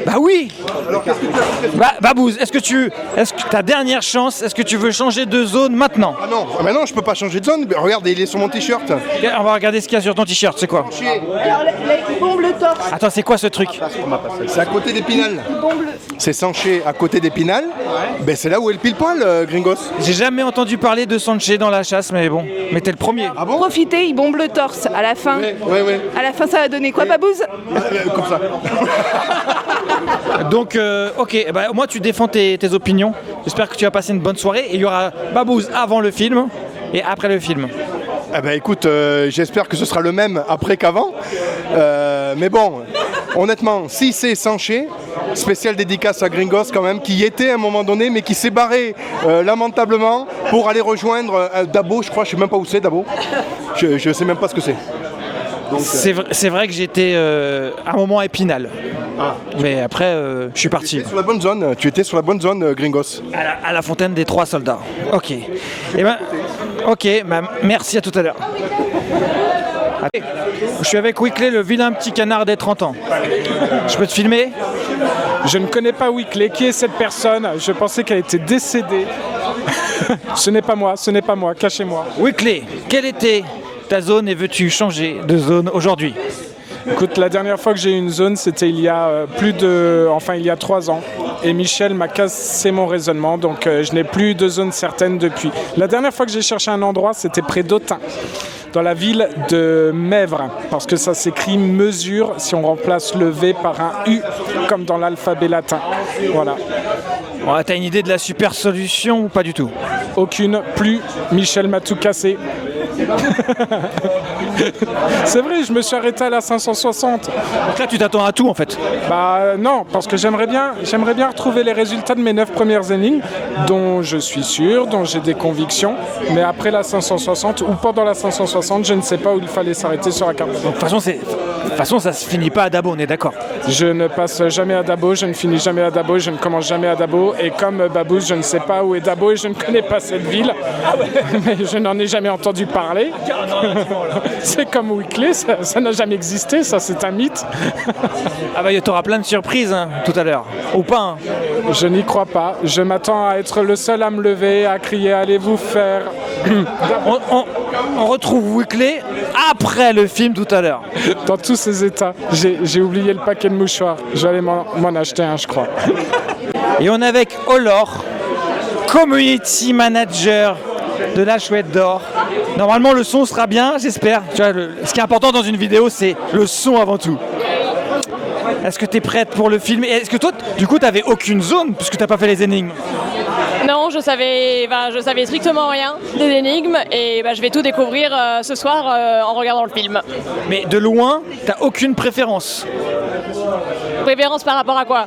Bah oui. Babouze, est-ce que ta dernière chance, est-ce que tu veux changer de zone maintenant? Ah non, je peux pas changer de zone. Regarde, il est sur mon t-shirt. On va regarder ce qu'il y a sur ton t-shirt, c'est quoi? Alors, il bombe le torse. Attends, c'est quoi ce truc? C'est à côté d'Épinal. C'est Sanché à côté d'Épinal. Ben c'est là où est le pile poil, Gringos. J'ai jamais entendu parler de Sanché dans la chasse, mais bon, mais t'es le premier. Ah bon? Profitez, il bombe le torse. À la fin, Ouais. à la fin, ça va donner quoi, Babouze? Comme ça. Donc, ok, bah, moi tu défends tes opinions. J'espère que tu vas passer une bonne soirée. Et il y aura Babouze avant le film et après le film. Eh ben écoute, j'espère que ce sera le même après qu'avant. Mais bon, honnêtement, si c'est Sanché, spécial dédicace à Gringos quand même, qui y était à un moment donné, mais qui s'est barré lamentablement pour aller rejoindre Dabo, je crois, je sais même pas où c'est Dabo. Je sais même pas ce que c'est. Donc, c'est vrai que j'étais à un moment Épinal. Mais après, je suis parti. Tu étais sur la bonne zone, Gringos. À la fontaine des 3 soldats. Ok. Eh ben, ok, bah, merci, à tout à l'heure. Allez, je suis avec Wickley, le vilain petit canard des 30 ans. Je peux te filmer? Je ne connais pas Wickley. Qui est cette personne? Je pensais qu'elle était décédée. Ce n'est pas moi, cachez-moi. Wickley, quelle était ta zone et veux-tu changer de zone aujourd'hui? Écoute, la dernière fois que j'ai eu une zone, c'était il y a il y a 3 ans. Et Michel m'a cassé mon raisonnement, donc je n'ai plus de zone certaine depuis. La dernière fois que j'ai cherché un endroit, c'était près d'Autun, dans la ville de Mèvres, parce que ça s'écrit mesure si on remplace le V par un U, comme dans l'alphabet latin. Voilà. Bon, t'as une idée de la super solution ou pas du tout? Aucune, plus. Michel m'a tout cassé. C'est vrai, je me suis arrêté à la 560. Donc là, tu t'attends à tout en fait? Bah non, parce que j'aimerais bien retrouver les résultats de mes 9 premières énigmes, dont je suis sûr, dont j'ai des convictions. Mais après la 560 ou pendant la 560, je ne sais pas où il fallait s'arrêter sur la carte. Donc de toute façon, ça se finit pas à Dabo, on est d'accord? Je ne passe jamais à Dabo, je ne finis jamais à Dabo, je ne commence jamais à Dabo. Et comme Babouze, je ne sais pas où est Dabo et je ne connais pas cette ville. Mais je n'en ai jamais entendu parler. C'est comme Wickley, ça n'a jamais existé, ça c'est un mythe. Ah bah t'auras plein de surprises hein, tout à l'heure, ou pas hein. Je n'y crois pas, je m'attends à être le seul à me lever, à crier allez vous faire. On retrouve Wickley après le film tout à l'heure. Dans tous ces états, j'ai oublié le paquet de mouchoirs, j'allais m'en acheter un je crois. Et on est avec Olor, Community Manager de la Chouette d'Or. Normalement le son sera bien, j'espère. Tu vois, ce qui est important dans une vidéo, c'est le son avant tout. Est-ce que tu es prête pour le film? Et est-ce que toi, du coup, t'avais aucune zone puisque t'as pas fait les énigmes? Non, je savais strictement rien des énigmes et je vais tout découvrir ce soir en regardant le film. Mais de loin, t'as aucune préférence? Préférence par rapport à quoi?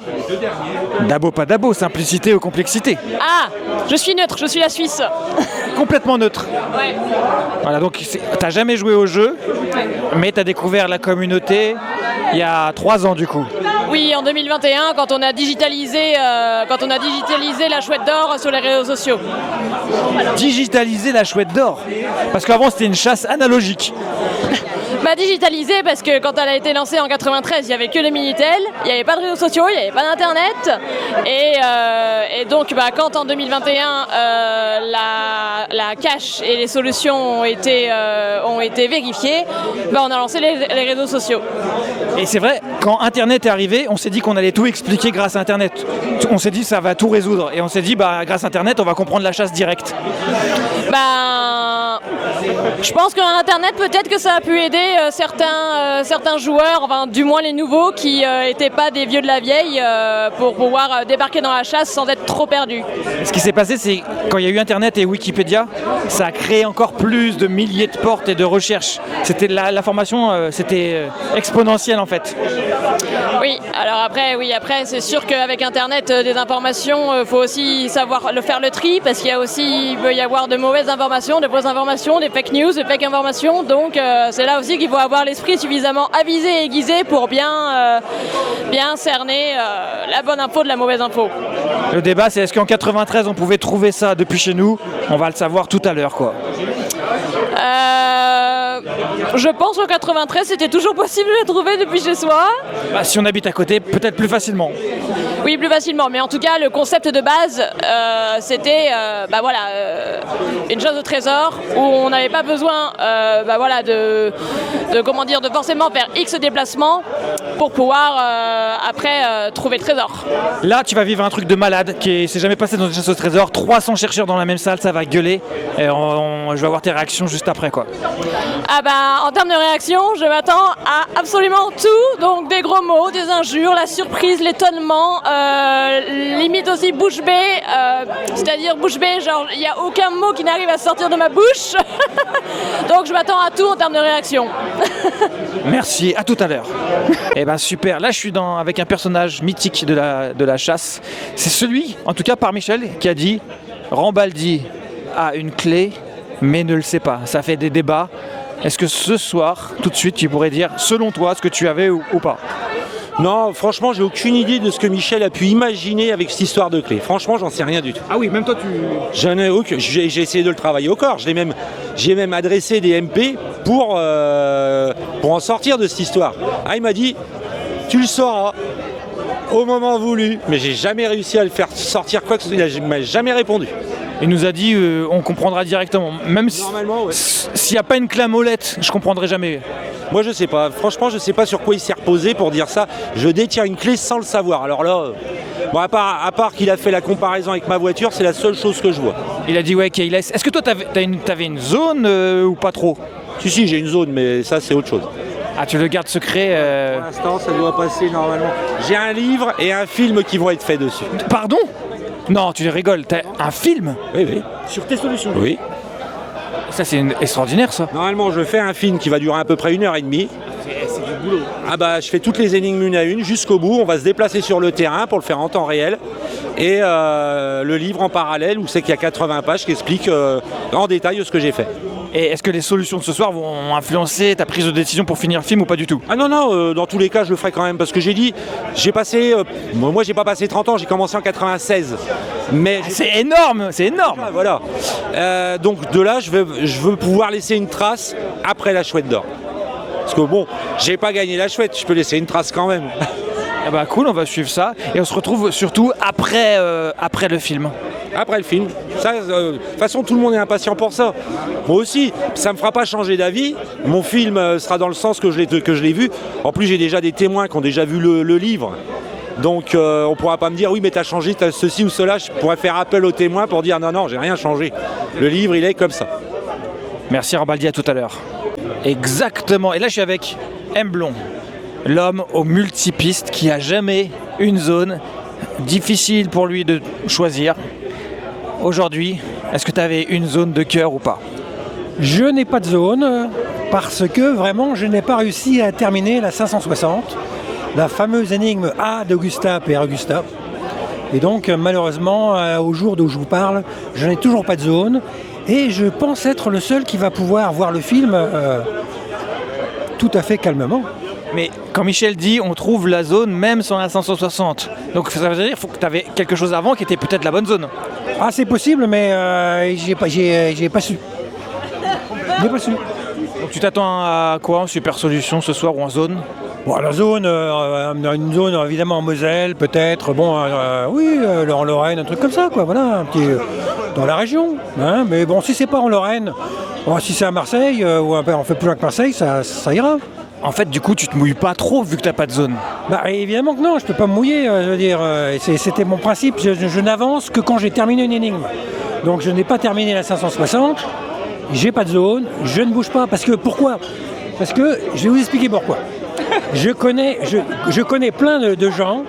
Dabo, pas Dabo, simplicité ou complexité? Ah, je suis neutre, je suis la Suisse. Complètement neutre. Ouais. Voilà, donc t'as jamais joué au jeu, mais t'as découvert la communauté il y a 3 ans du coup. Oui, en 2021, quand on a digitalisé la Chouette d'Or sur les réseaux sociaux. Digitaliser la Chouette d'Or? Parce qu'avant c'était une chasse analogique. Digitalisée parce que quand elle a été lancée en 93, il n'y avait que les Minitel, il n'y avait pas de réseaux sociaux, il n'y avait pas d'internet. Et donc quand en 2021 la cache et les solutions ont été vérifiées, on a lancé les réseaux sociaux. Et c'est vrai, quand internet est arrivé, on s'est dit qu'on allait tout expliquer grâce à internet. On s'est dit ça va tout résoudre. Et on s'est dit grâce à internet on va comprendre la chasse directe. Je pense que Internet, peut-être que ça a pu aider certains joueurs, enfin du moins les nouveaux, qui n'étaient pas des vieux de la vieille, pour pouvoir débarquer dans la chasse sans être trop perdus. Ce qui s'est passé, c'est quand il y a eu Internet et Wikipédia, ça a créé encore plus de milliers de portes et de recherches. C'était l'information, c'était exponentiel en fait. Oui, alors après c'est sûr qu'avec Internet, des informations, faut aussi savoir faire le tri, parce il peut y avoir de mauvaises informations, de fausses informations, des fake news, des fake informations, donc c'est là aussi qu'il faut avoir l'esprit suffisamment avisé et aiguisé pour bien cerner la bonne info de la mauvaise info. Le débat, c'est est-ce qu'en 93 on pouvait trouver ça depuis chez nous? On va le savoir tout à l'heure quoi. Je pense qu'en 93, c'était toujours possible de la trouver depuis chez soi. Bah, si on habite à côté, peut-être plus facilement. Oui, plus facilement. Mais en tout cas, le concept de base, c'était une chose de trésor où on n'avait pas besoin de forcément faire X déplacements pour pouvoir après trouver le trésor. Là, tu vas vivre un truc de malade qui s'est jamais passé dans une chasse au trésor. 300 chercheurs dans la même salle, ça va gueuler. Et je vais avoir tes réactions juste après, quoi. Ah bah, en termes de réaction, je m'attends à absolument tout. Donc des gros mots, des injures, la surprise, l'étonnement, limite aussi bouche bée. C'est-à-dire bouche bée, genre il n'y a aucun mot qui n'arrive à sortir de ma bouche. Donc je m'attends à tout en termes de réaction. Merci, à tout à l'heure. Eh ben super, là je suis avec un personnage mythique de la chasse. C'est celui, en tout cas par Michel, qui a dit « Rambaldi a une clé, mais ne le sait pas ». Ça fait des débats. Est-ce que ce soir, tout de suite, tu pourrais dire, selon toi, ce que tu avais ou pas ? Non, franchement, j'ai aucune idée de ce que Michel a pu imaginer avec cette histoire de clé. Franchement, j'en sais rien du tout. Ah oui, même toi tu... J'en ai aucun. J'ai essayé de le travailler au corps. J'ai même adressé des MP pour en sortir de cette histoire. Ah, il m'a dit, tu le sauras au moment voulu. Mais j'ai jamais réussi à le faire sortir quoi que ce soit. Il m'a jamais répondu. Il nous a dit, on comprendra directement. Même Normalement, ouais. S'il n'y a pas une clé à molette, je comprendrai jamais. Moi, je sais pas. Franchement, je sais pas sur quoi il s'est reposé pour dire ça. Je détiens une clé sans le savoir. Alors là, bon, à part qu'il a fait la comparaison avec ma voiture, c'est la seule chose que je vois. Il a dit ouais, Keyless. Est-ce que toi, t'avais une zone ou pas trop ? Si, j'ai une zone, mais ça, c'est autre chose. Ah, tu le gardes secret Pour l'instant, ça doit passer normalement. J'ai un livre et un film qui vont être faits dessus. Pardon ? Non, tu rigoles. T'as un film ? Oui. Sur tes solutions ? Oui. Ça, c'est extraordinaire, ça. Normalement, je fais un film qui va durer à peu près 1h30. C'est du boulot. Ah bah, je fais toutes les énigmes une à une jusqu'au bout. On va se déplacer sur le terrain pour le faire en temps réel. Et le livre en parallèle, où c'est qu'il y a 80 pages qui expliquent en détail ce que j'ai fait. Et est-ce que les solutions de ce soir vont influencer ta prise de décision pour finir le film ou pas du tout ? Ah non, dans tous les cas, je le ferai quand même. Parce que j'ai passé... moi, j'ai pas passé 30 ans, j'ai commencé en 96. Mais c'est énorme, c'est énorme. Voilà. Donc de là, je veux pouvoir laisser une trace après la Chouette d'Or. Parce que bon, j'ai pas gagné la Chouette, je peux laisser une trace quand même. Ah bah cool, on va suivre ça. Et on se retrouve surtout après le film. Après le film. Ça, de toute façon, tout le monde est impatient pour ça. Moi aussi, ça me fera pas changer d'avis. Mon film sera dans le sens que je l'ai vu. En plus, j'ai déjà des témoins qui ont déjà vu le livre. Donc on pourra pas me dire oui mais t'as changé, t'as ceci ou cela. Je pourrais faire appel aux témoins pour dire non, j'ai rien changé. Le livre il est comme ça. Merci Rambaldi, à tout à l'heure. Exactement, et là je suis avec M. Blond, l'homme aux multipistes qui a jamais une zone, difficile pour lui de choisir. Aujourd'hui, est-ce que tu avais une zone de cœur ou pas ? Je n'ai pas de zone parce que vraiment je n'ai pas réussi à terminer la 560. La fameuse énigme A d'Augusta Père Augusta. Et donc malheureusement, au jour d'où je vous parle, je n'ai toujours pas de zone. Et je pense être le seul qui va pouvoir voir le film tout à fait calmement. Mais quand Michel dit on trouve la zone même sans la 560. Donc ça veut dire qu'il faut que tu avais quelque chose avant qui était peut-être la bonne zone. Ah c'est possible mais j'ai pas su. J'ai pas su. Donc tu t'attends à quoi en super solution ce soir ou en zone ? Bon, la zone, une zone évidemment en Moselle, peut-être, en Lorraine, un truc comme ça, quoi, voilà, un petit, dans la région. Hein, mais bon, si c'est pas en Lorraine, si c'est à Marseille, ou on fait plus loin que Marseille, ça ira. En fait, du coup, tu te mouilles pas trop vu que t'as pas de zone. Bah évidemment que non, je peux pas me mouiller, je veux dire, c'était mon principe, je n'avance que quand j'ai terminé une énigme. Donc je n'ai pas terminé la 560, j'ai pas de zone, je ne bouge pas, pourquoi ? Parce que, je vais vous expliquer pourquoi. Je connais plein de gens,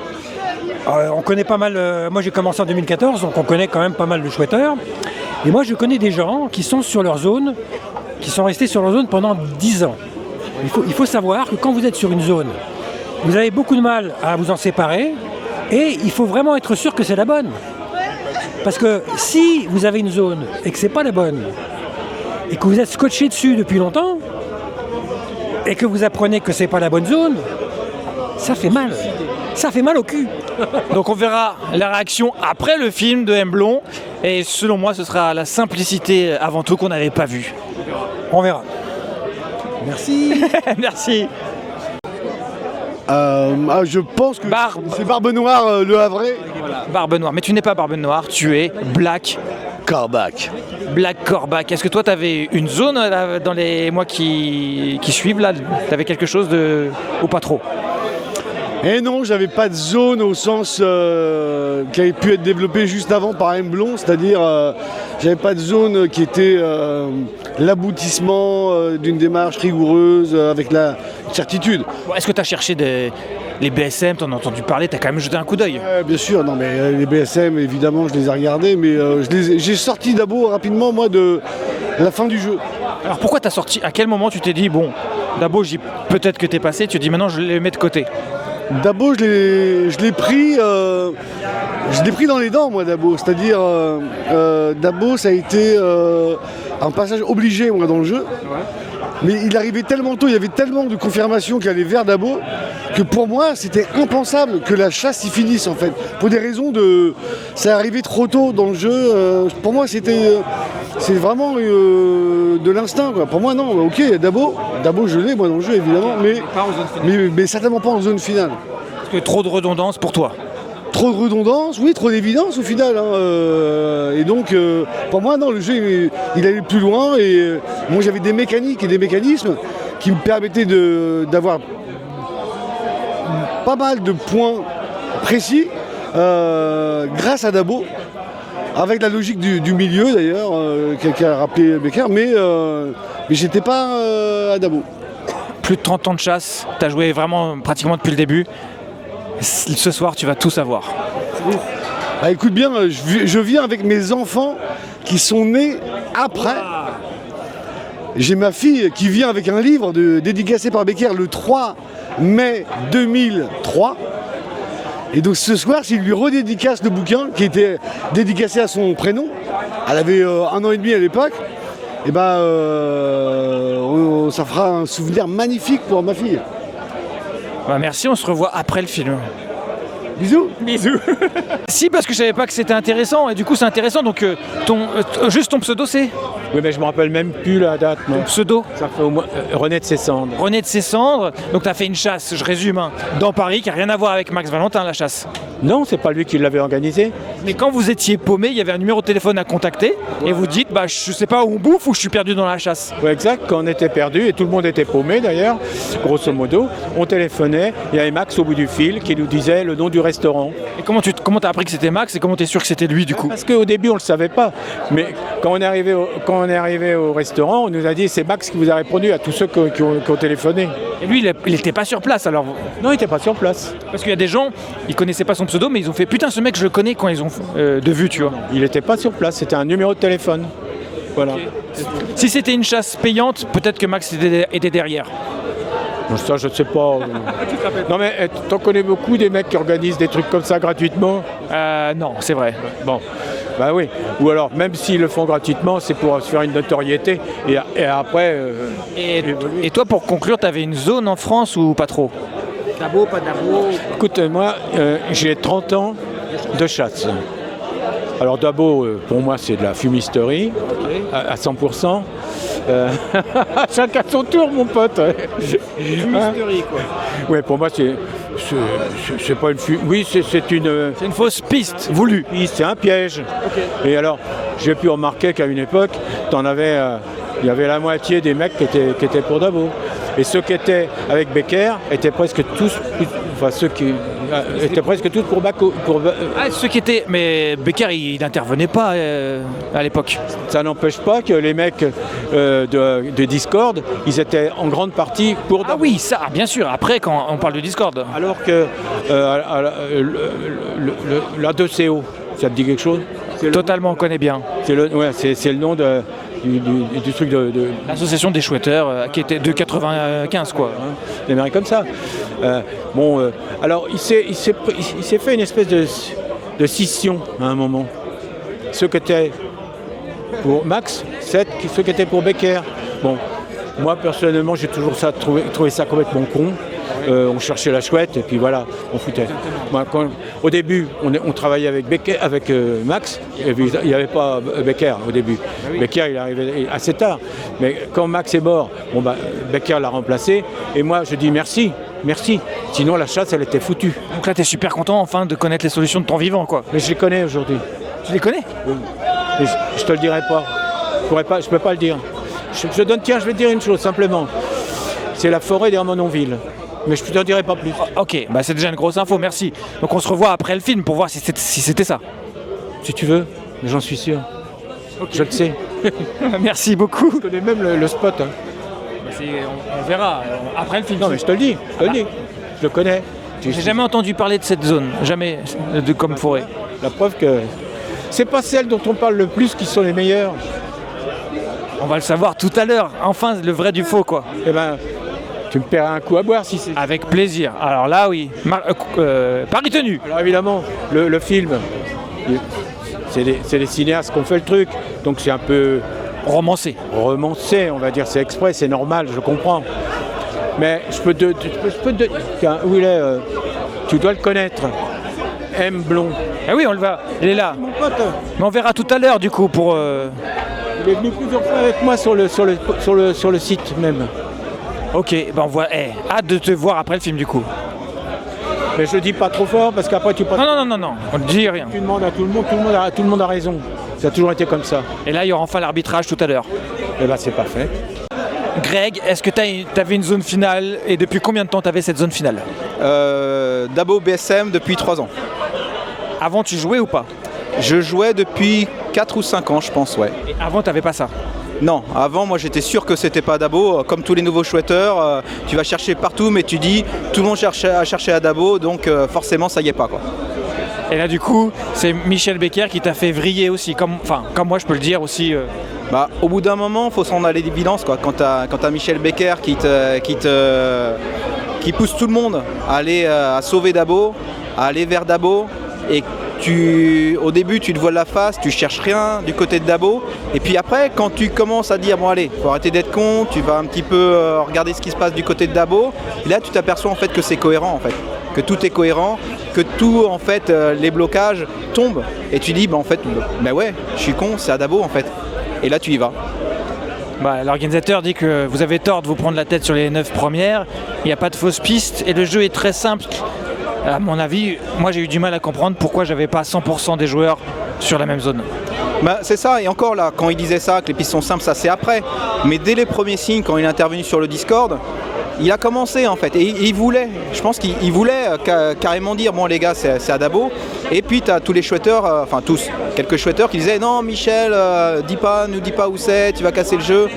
on connaît pas mal, moi j'ai commencé en 2014, donc on connaît quand même pas mal de chouetteurs, et moi je connais des gens qui sont sur leur zone, qui sont restés sur leur zone pendant 10 ans. Il faut savoir que quand vous êtes sur une zone, vous avez beaucoup de mal à vous en séparer, et il faut vraiment être sûr que c'est la bonne. Parce que si vous avez une zone et que c'est pas la bonne, et que vous êtes scotché dessus depuis longtemps, et que vous apprenez que c'est pas la bonne zone, ça fait mal. Ça fait mal au cul. Donc on verra la réaction après le film de M. Blond. Et selon moi, ce sera la simplicité avant tout qu'on n'avait pas vu. On verra. Merci. Merci. Je pense que Barbe. c'est Barbe Noire, le Havrais. Barbe Noire. Mais tu n'es pas Barbe Noire, tu es Black. Corbac. Black Corbac. Est-ce que toi, tu avais une zone là, dans les mois qui suivent là? Tu avais quelque chose de. Ou pas trop? Et non, j'avais pas de zone au sens qui avait pu être développée juste avant par M. Blond, c'est-à-dire j'avais pas de zone qui était l'aboutissement d'une démarche rigoureuse avec la certitude. Bon, est-ce que tu as cherché les BSM, t'en as entendu parler, t'as quand même jeté un coup d'œil? Bien sûr, non mais les BSM, évidemment, je les ai regardés, mais j'ai sorti d'abord rapidement, moi, de la fin du jeu. Alors pourquoi t'as sorti? À quel moment tu t'es dit, bon, d'abord peut-être que t'es passé, tu te dis maintenant je les mets de côté? Dabo, je l'ai pris dans les dents, moi, Dabo. C'est-à-dire, Dabo, ça a été un passage obligé, moi, dans le jeu. Mais il arrivait tellement tôt, il y avait tellement de confirmations qui allaient vers Dabo, que pour moi, c'était impensable que la chasse y finisse, en fait. Pour des raisons de... Ça arrivait trop tôt dans le jeu. Pour moi, c'est vraiment de l'instinct, quoi. Pour moi, non, ok, Dabo, je l'ai, moi, dans le jeu, évidemment, mais certainement pas en zone finale. Parce que trop de redondance pour toi? Trop de redondance, oui, trop d'évidence au final. Et donc, pour moi, non, le jeu, il allait plus loin. Et moi, j'avais des mécaniques et des mécanismes qui me permettaient d'avoir pas mal de points précis grâce à Dabo, avec la logique du milieu, d'ailleurs, qu'a rappelé Becker. Mais j'étais pas à Dabo. Plus de 30 ans de chasse, t'as joué vraiment pratiquement depuis le début. Ce soir, tu vas tout savoir. Bah, écoute bien, je viens avec mes enfants qui sont nés après. J'ai ma fille qui vient avec un livre dédicacé par Becker le 3 mai 2003. Et donc ce soir, s'il lui redédicace le bouquin qui était dédicacé à son prénom, elle avait 1 an et demi à l'époque, et ça fera un souvenir magnifique pour ma fille. Bah merci, on se revoit après le film. Bisous. Bisous. Si, parce que je savais pas que c'était intéressant, et du coup c'est intéressant, donc juste ton pseudo c'est? Oui, mais je me rappelle même plus la date. Ton pseudo? Ça fait au moins René de ses cendres. René de ses cendres. Donc tu as fait une chasse, je résume, dans Paris, qui n'a rien à voir avec Max Valentin, la chasse. Non, c'est pas lui qui l'avait organisé. Mais quand vous étiez paumé, il y avait un numéro de téléphone à contacter, et vous dites, bah je sais pas où on bouffe ou je suis perdu dans la chasse. Oui, exact, quand on était perdu, et tout le monde était paumé d'ailleurs, grosso modo, on téléphonait, il y avait Max au bout du fil qui nous disait le nom du restaurant. Et comment t'as appris que c'était Max et comment t'es sûr que c'était lui du coup? Parce qu'au début on le savait pas, mais quand on est arrivé au restaurant, on nous a dit c'est Max qui vous a répondu à tous ceux qui ont téléphoné. Et lui il était pas sur place alors? Non, il était pas sur place. Parce qu'il y a des gens, ils connaissaient pas son pseudo mais ils ont fait putain ce mec je le connais quand ils ont de vue tu vois. Il était pas sur place, c'était un numéro de téléphone. Voilà. Okay. Si c'était une chasse payante, peut-être que Max était derrière. Ça, je ne sais pas. Non, mais t'en connais beaucoup des mecs qui organisent des trucs comme ça gratuitement? Non, c'est vrai. Bon, bah oui. Ou alors, même s'ils le font gratuitement, c'est pour se faire une notoriété. Et après... Et toi, pour conclure, t'avais une zone en France ou pas trop? Dabo, pas Dabo? Écoute, moi, j'ai 30 ans de chasse. Alors Dabo, pour moi, c'est de la fumisterie, à 100%. Chacun son tour, mon pote. Fumisterie, quoi. Ouais, pour moi, c'est pas une fumisterie. Oui, c'est une fausse piste voulue. Oui, c'est un piège. Okay. Et alors, j'ai pu remarquer qu'à une époque, il y avait la moitié des mecs qui étaient pour Dabo. Et ceux qui étaient avec Becker étaient presque tous, étaient presque tous pour Baco. Ceux qui étaient, mais Becker il n'intervenait pas à l'époque. Ça n'empêche pas que les mecs de Discord, ils étaient en grande partie pour Dabo. Ah oui, ça, bien sûr. Après, quand on parle de Discord. Alors que la 2CO, ça te dit quelque chose? Totalement, on connaît bien. C'est le nom du truc de... L'association des chouetteurs qui était de 95 quoi. Des mecs comme ça. Alors il s'est fait une espèce de scission à un moment. Ceux qui étaient pour Max, ceux qui étaient pour Becker. Bon, moi personnellement j'ai toujours trouvé ça complètement con. On cherchait la chouette et puis voilà, on foutait. Moi, Au début, on travaillait avec Max. Il n'y avait pas Becker au début. Becker, il est arrivé assez tard. Mais quand Max est mort, Becker l'a remplacé. Et moi, je dis merci. Sinon, la chasse, elle était foutue. Donc là, tu es super content enfin de connaître les solutions de ton vivant, quoi. Mais je les connais aujourd'hui. Tu les connais? Oui. Mais je te le dirai pas. Je peux pas le dire. Je vais te dire une chose, simplement. C'est la forêt d'Hermononville. Mais je ne te dirai pas plus. Ok, c'est déjà une grosse info, merci. Donc on se revoit après le film pour voir si c'était ça. Si tu veux, mais j'en suis sûr. Okay. Je le sais. Merci beaucoup. Je connais même le spot. Hein. On verra après le film. Non mais je te le dis, je le connais. J'ai jamais entendu parler de cette zone, jamais comme forêt. La preuve que c'est pas celle dont on parle le plus qui sont les meilleures. On va le savoir tout à l'heure, enfin le vrai du faux quoi. Eh ben, tu me paieras un coup à boire si c'est... Avec plaisir, alors là oui, Paris tenu. Alors évidemment, le film, c'est les cinéastes qui ont fait le truc, donc c'est un peu... Romancé, on va dire, c'est exprès, c'est normal, je comprends. Mais je peux te où il est, tu dois le connaître. M. Blond. Ah oui, on le voit, il est là. Mon pote. Mais on verra tout à l'heure du coup pour... Il est venu plusieurs fois avec moi sur le site même. Ok, on voit. Hâte de te voir après le film du coup. Mais je dis pas trop fort parce qu'après tu passes. Non, on ne dit rien. Tu demandes à tout le monde a raison. Ça a toujours été comme ça. Et là il y aura enfin l'arbitrage tout à l'heure. Et c'est parfait. Greg, est-ce que tu avais une zone finale et depuis combien de temps tu avais cette zone finale? Dabo BSM depuis 3 ans. Avant tu jouais ou pas? Je jouais depuis 4 ou 5 ans je pense, ouais. Et avant t'avais pas ça? Non, avant moi j'étais sûr que c'était pas Dabo. Comme tous les nouveaux chouetteurs, tu vas chercher partout mais tu dis tout le monde cherche à Dabo donc forcément ça y est pas quoi. Et là du coup c'est Michel Becker qui t'a fait vriller aussi, comme moi je peux le dire aussi. Au bout d'un moment, faut s'en aller d'évidence quoi. Quand t'as Michel Becker qui pousse tout le monde à aller à sauver Dabo, à aller vers Dabo, et au début tu te voiles la face, tu cherches rien du côté de Dabo, et puis après quand tu commences à dire bon allez, faut arrêter d'être con, tu vas un petit peu regarder ce qui se passe du côté de Dabo, et là tu t'aperçois en fait que c'est cohérent en fait, que tout est cohérent, que tout en fait les blocages tombent, et tu dis en fait ouais, je suis con, c'est à Dabo en fait. Et là tu y vas. L'organisateur dit que vous avez tort de vous prendre la tête sur les 9 premières, il n'y a pas de fausse piste et le jeu est très simple. À mon avis, moi j'ai eu du mal à comprendre pourquoi j'avais pas 100% des joueurs sur la même zone. C'est ça, et encore là, quand il disait ça, que les pistes sont simples, ça c'est après. Mais dès les premiers signes, quand il est intervenu sur le Discord, il a commencé en fait, et il voulait, je pense qu'il voulait carrément dire bon les gars c'est à Dabo, et puis tu as tous les chouetteurs, quelques chouetteurs qui disaient non Michel, nous dis pas où c'est, tu vas casser le jeu,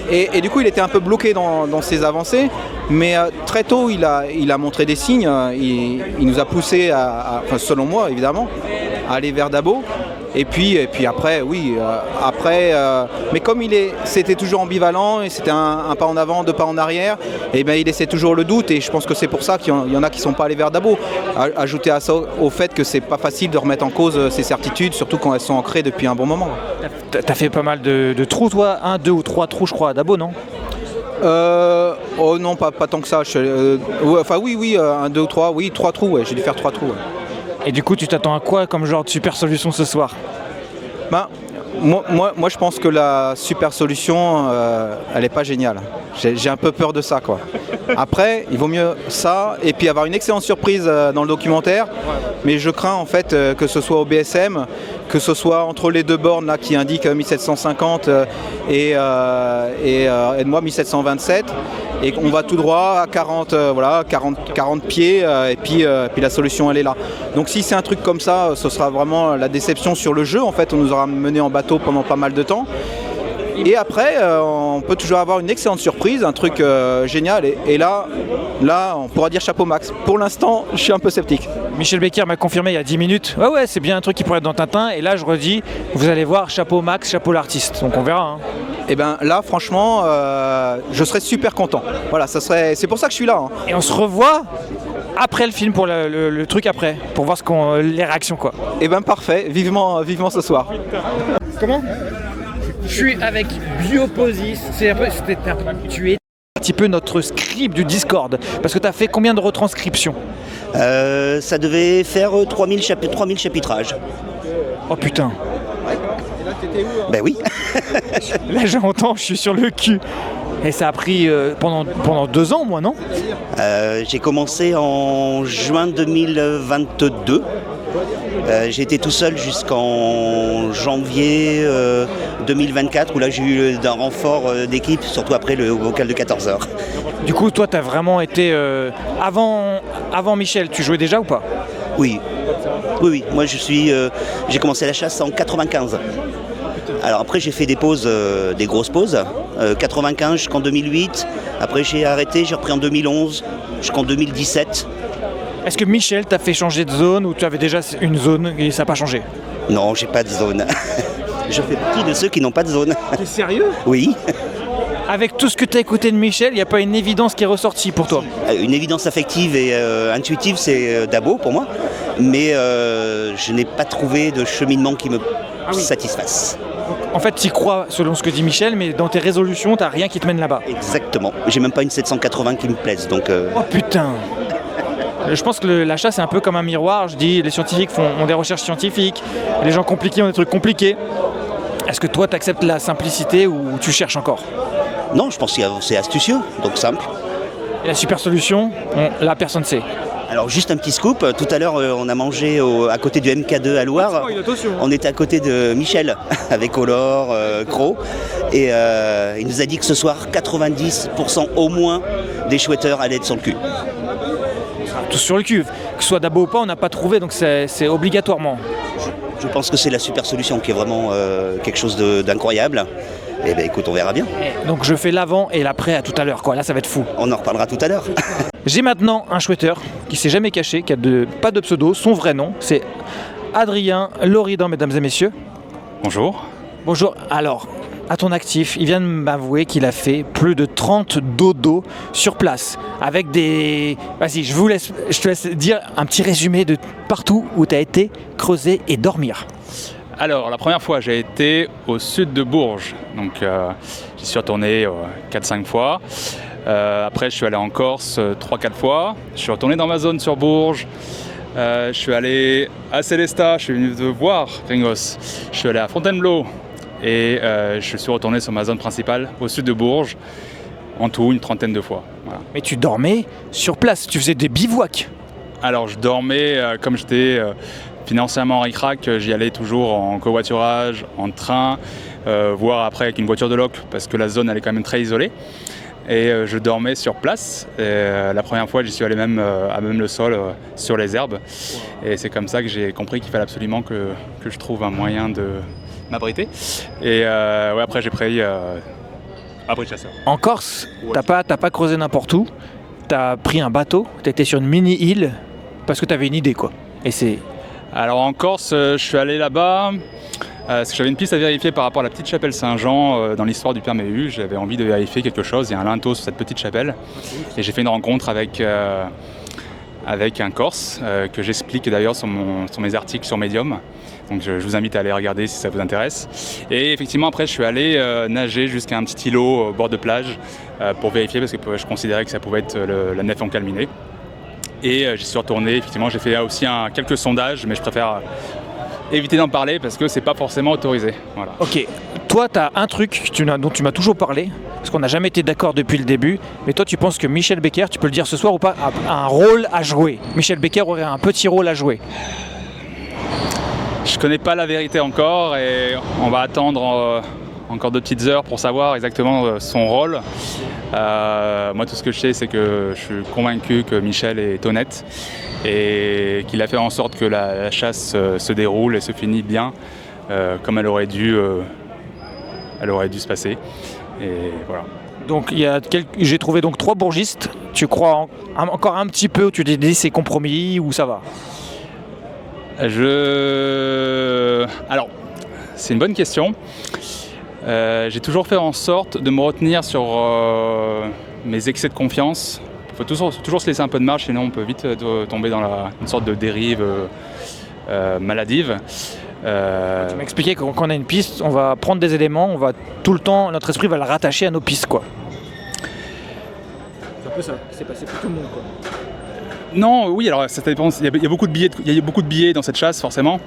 et du coup il était un peu bloqué dans ses avancées, mais très tôt il a montré des signes, il nous a poussé selon moi évidemment, à aller vers Dabo. Et puis après, mais comme c'était toujours ambivalent et c'était un pas en avant, 2 pas en arrière, et il laissait toujours le doute, et je pense que c'est pour ça qu'il y en a qui ne sont pas allés vers Dabo. Ajouter à ça au fait que c'est pas facile de remettre en cause ses certitudes, surtout quand elles sont ancrées depuis un bon moment. T'as fait pas mal de trous toi, 1, 2 ou 3 trous je crois à Dabo, non? Oh non, pas tant que ça. Oui, 1, 2 ou 3, oui, 3 trous, ouais, j'ai dû faire 3 trous. Ouais. Et du coup, tu t'attends à quoi comme genre de super solution ce soir? Moi, je pense que la super solution, elle n'est pas géniale. J'ai un peu peur de ça, quoi. Après, il vaut mieux ça, et puis avoir une excellente surprise dans le documentaire. Mais je crains en fait que ce soit au BSM, que ce soit entre les 2 bornes là qui indiquent 1750 et moi 1727. Et on va tout droit à 40 pieds, et puis la solution elle est là. Donc si c'est un truc comme ça, ce sera vraiment la déception sur le jeu. En fait, on nous aura mené en bateau pendant pas mal de temps. Et après, on peut toujours avoir une excellente surprise, un truc génial. Et là, on pourra dire chapeau max. Pour l'instant, je suis un peu sceptique. Michel Becker m'a confirmé il y a 10 minutes. Ouais, c'est bien un truc qui pourrait être dans Tintin. Et là, je redis, vous allez voir, chapeau max, chapeau l'artiste. Donc on verra. Hein. Et là, franchement, je serais super content. Voilà, c'est pour ça que je suis là. Hein. Et on se revoit après le film pour le truc après, pour voir les réactions quoi. Parfait, vivement ce soir. Comment? Je suis avec Bioposis, tu es petit peu notre scribe du Discord. Parce que tu as fait combien de retranscriptions? Ça devait faire 3000 chapitrages. Oh putain. Ben oui. Là j'entends, je suis sur le cul. Et ça a pris pendant 2 ans, moi, non? J'ai commencé en juin 2022. J'ai été tout seul jusqu'en janvier 2024, où là j'ai eu un renfort d'équipe, surtout après le vocal de 14 heures. Du coup, toi, tu as vraiment été... avant Michel, tu jouais déjà ou pas? Oui. Moi, j'ai commencé la chasse en 95. Alors après, j'ai fait des pauses, des grosses pauses. 95 jusqu'en 2008. Après, j'ai arrêté, j'ai repris en 2011 jusqu'en 2017. Est-ce que Michel t'a fait changer de zone ou tu avais déjà une zone et ça n'a pas changé? Non, j'ai pas de zone. Je fais partie de ceux qui n'ont pas de zone. T'es sérieux? Oui. Avec tout ce que tu as écouté de Michel, il n'y a pas une évidence qui est ressortie pour toi? Une évidence affective et intuitive, c'est Dabo pour moi. Mais je n'ai pas trouvé de cheminement qui me satisfasse. En fait, tu y crois selon ce que dit Michel, mais dans tes résolutions, t'as rien qui te mène là-bas. Exactement. J'ai même pas une 780 qui me plaise, donc... Oh putain. Je pense que la chasse c'est un peu comme un miroir. Je dis, les scientifiques ont des recherches scientifiques, les gens compliqués ont des trucs compliqués. Est-ce que toi, tu acceptes la simplicité ou tu cherches encore? Non, je pense que c'est astucieux, donc simple. Et la super solution, là, personne ne sait. Alors juste un petit scoop, tout à l'heure on a mangé à côté du MK2 à Loire. On était à côté de Michel avec Olor, Cro, et il nous a dit que ce soir 90% au moins des chouetteurs allaient être sur le cul. Tous sur le cul, que ce soit Dabo ou pas, on n'a pas trouvé, donc c'est obligatoirement. Je pense que c'est la super solution qui est vraiment quelque chose d'incroyable. Eh bien écoute, on verra bien. Donc je fais l'avant et l'après à tout à l'heure, quoi. Là ça va être fou. On en reparlera tout à l'heure. J'ai maintenant un chouetteur qui s'est jamais caché, qui a pas de pseudo, son vrai nom, c'est Adrien Loridan, mesdames et messieurs. Bonjour. Bonjour, alors, à ton actif, il vient de m'avouer qu'il a fait plus de 30 dodos sur place, avec des... Vas-y, je te laisse dire un petit résumé de partout où tu as été creuser et dormir. Alors, la première fois, j'ai été au sud de Bourges, donc j'y suis retourné 4-5 fois. Après, je suis allé en Corse 3-4 fois. Je suis retourné dans ma zone sur Bourges. Je suis allé à Célestat, je suis venu te voir, Gringos. Je suis allé à Fontainebleau et je suis retourné sur ma zone principale au sud de Bourges, en tout une 30aine de fois. Voilà. Mais tu dormais sur place, tu faisais des bivouacs? Alors, je dormais comme j'étais... Financièrement en ric-rac, j'y allais toujours en covoiturage, en train, voire après avec une voiture de loc, parce que la zone elle est quand même très isolée. Et je dormais sur place. Et, la première fois, j'y suis allé même à même le sol, sur les herbes. Et c'est comme ça que j'ai compris qu'il fallait absolument que je trouve un moyen de m'abriter. Et ouais, après, j'ai pris abri de chasseur. En Corse, t'as pas creusé n'importe où. T'as pris un bateau, t'as été sur une mini-île, parce que t'avais une idée, quoi. Et c'est... Alors en Corse, je suis allé là-bas parce que j'avais une piste à vérifier par rapport à la petite chapelle Saint-Jean dans l'histoire du Père Méhu. J'avais envie de vérifier quelque chose. Il y a un linteau sur cette petite chapelle. Et j'ai fait une rencontre avec un Corse que j'explique d'ailleurs sur mes articles sur Medium. Donc je vous invite à aller regarder si ça vous intéresse. Et effectivement après je suis allé nager jusqu'à un petit îlot au bord de plage pour vérifier parce que je considérais que ça pouvait être la nef encalminée. Et j'y suis retourné, effectivement j'ai fait aussi quelques sondages, mais je préfère éviter d'en parler parce que c'est pas forcément autorisé. Voilà. Ok, toi tu as un truc dont tu m'as toujours parlé, parce qu'on n'a jamais été d'accord depuis le début, mais toi tu penses que Michel Becker, tu peux le dire ce soir ou pas, a un rôle à jouer. Michel Becker aurait un petit rôle à jouer. Je connais pas la vérité encore et on va attendre encore 2 petites heures pour savoir exactement son rôle. Moi tout ce que je sais c'est que je suis convaincu que Michel est honnête et qu'il a fait en sorte que la chasse se déroule et se finit bien comme elle aurait dû se passer. Et voilà. Donc j'ai trouvé donc 3 bourgistes. Tu crois encore un petit peu où tu t'es dit c'est compromis ou ça va? Alors c'est une bonne question. J'ai toujours fait en sorte de me retenir sur mes excès de confiance. Il faut toujours se laisser un peu de marge, sinon on peut vite tomber dans une sorte de dérive maladive. Tu m'as expliqué que quand on a une piste, on va prendre des éléments, on va tout le temps, notre esprit va le rattacher à nos pistes, quoi. peu ça qui s'est passé pour tout le monde, quoi. Non, oui, alors ça dépend. Il y a beaucoup de billets dans cette chasse, forcément.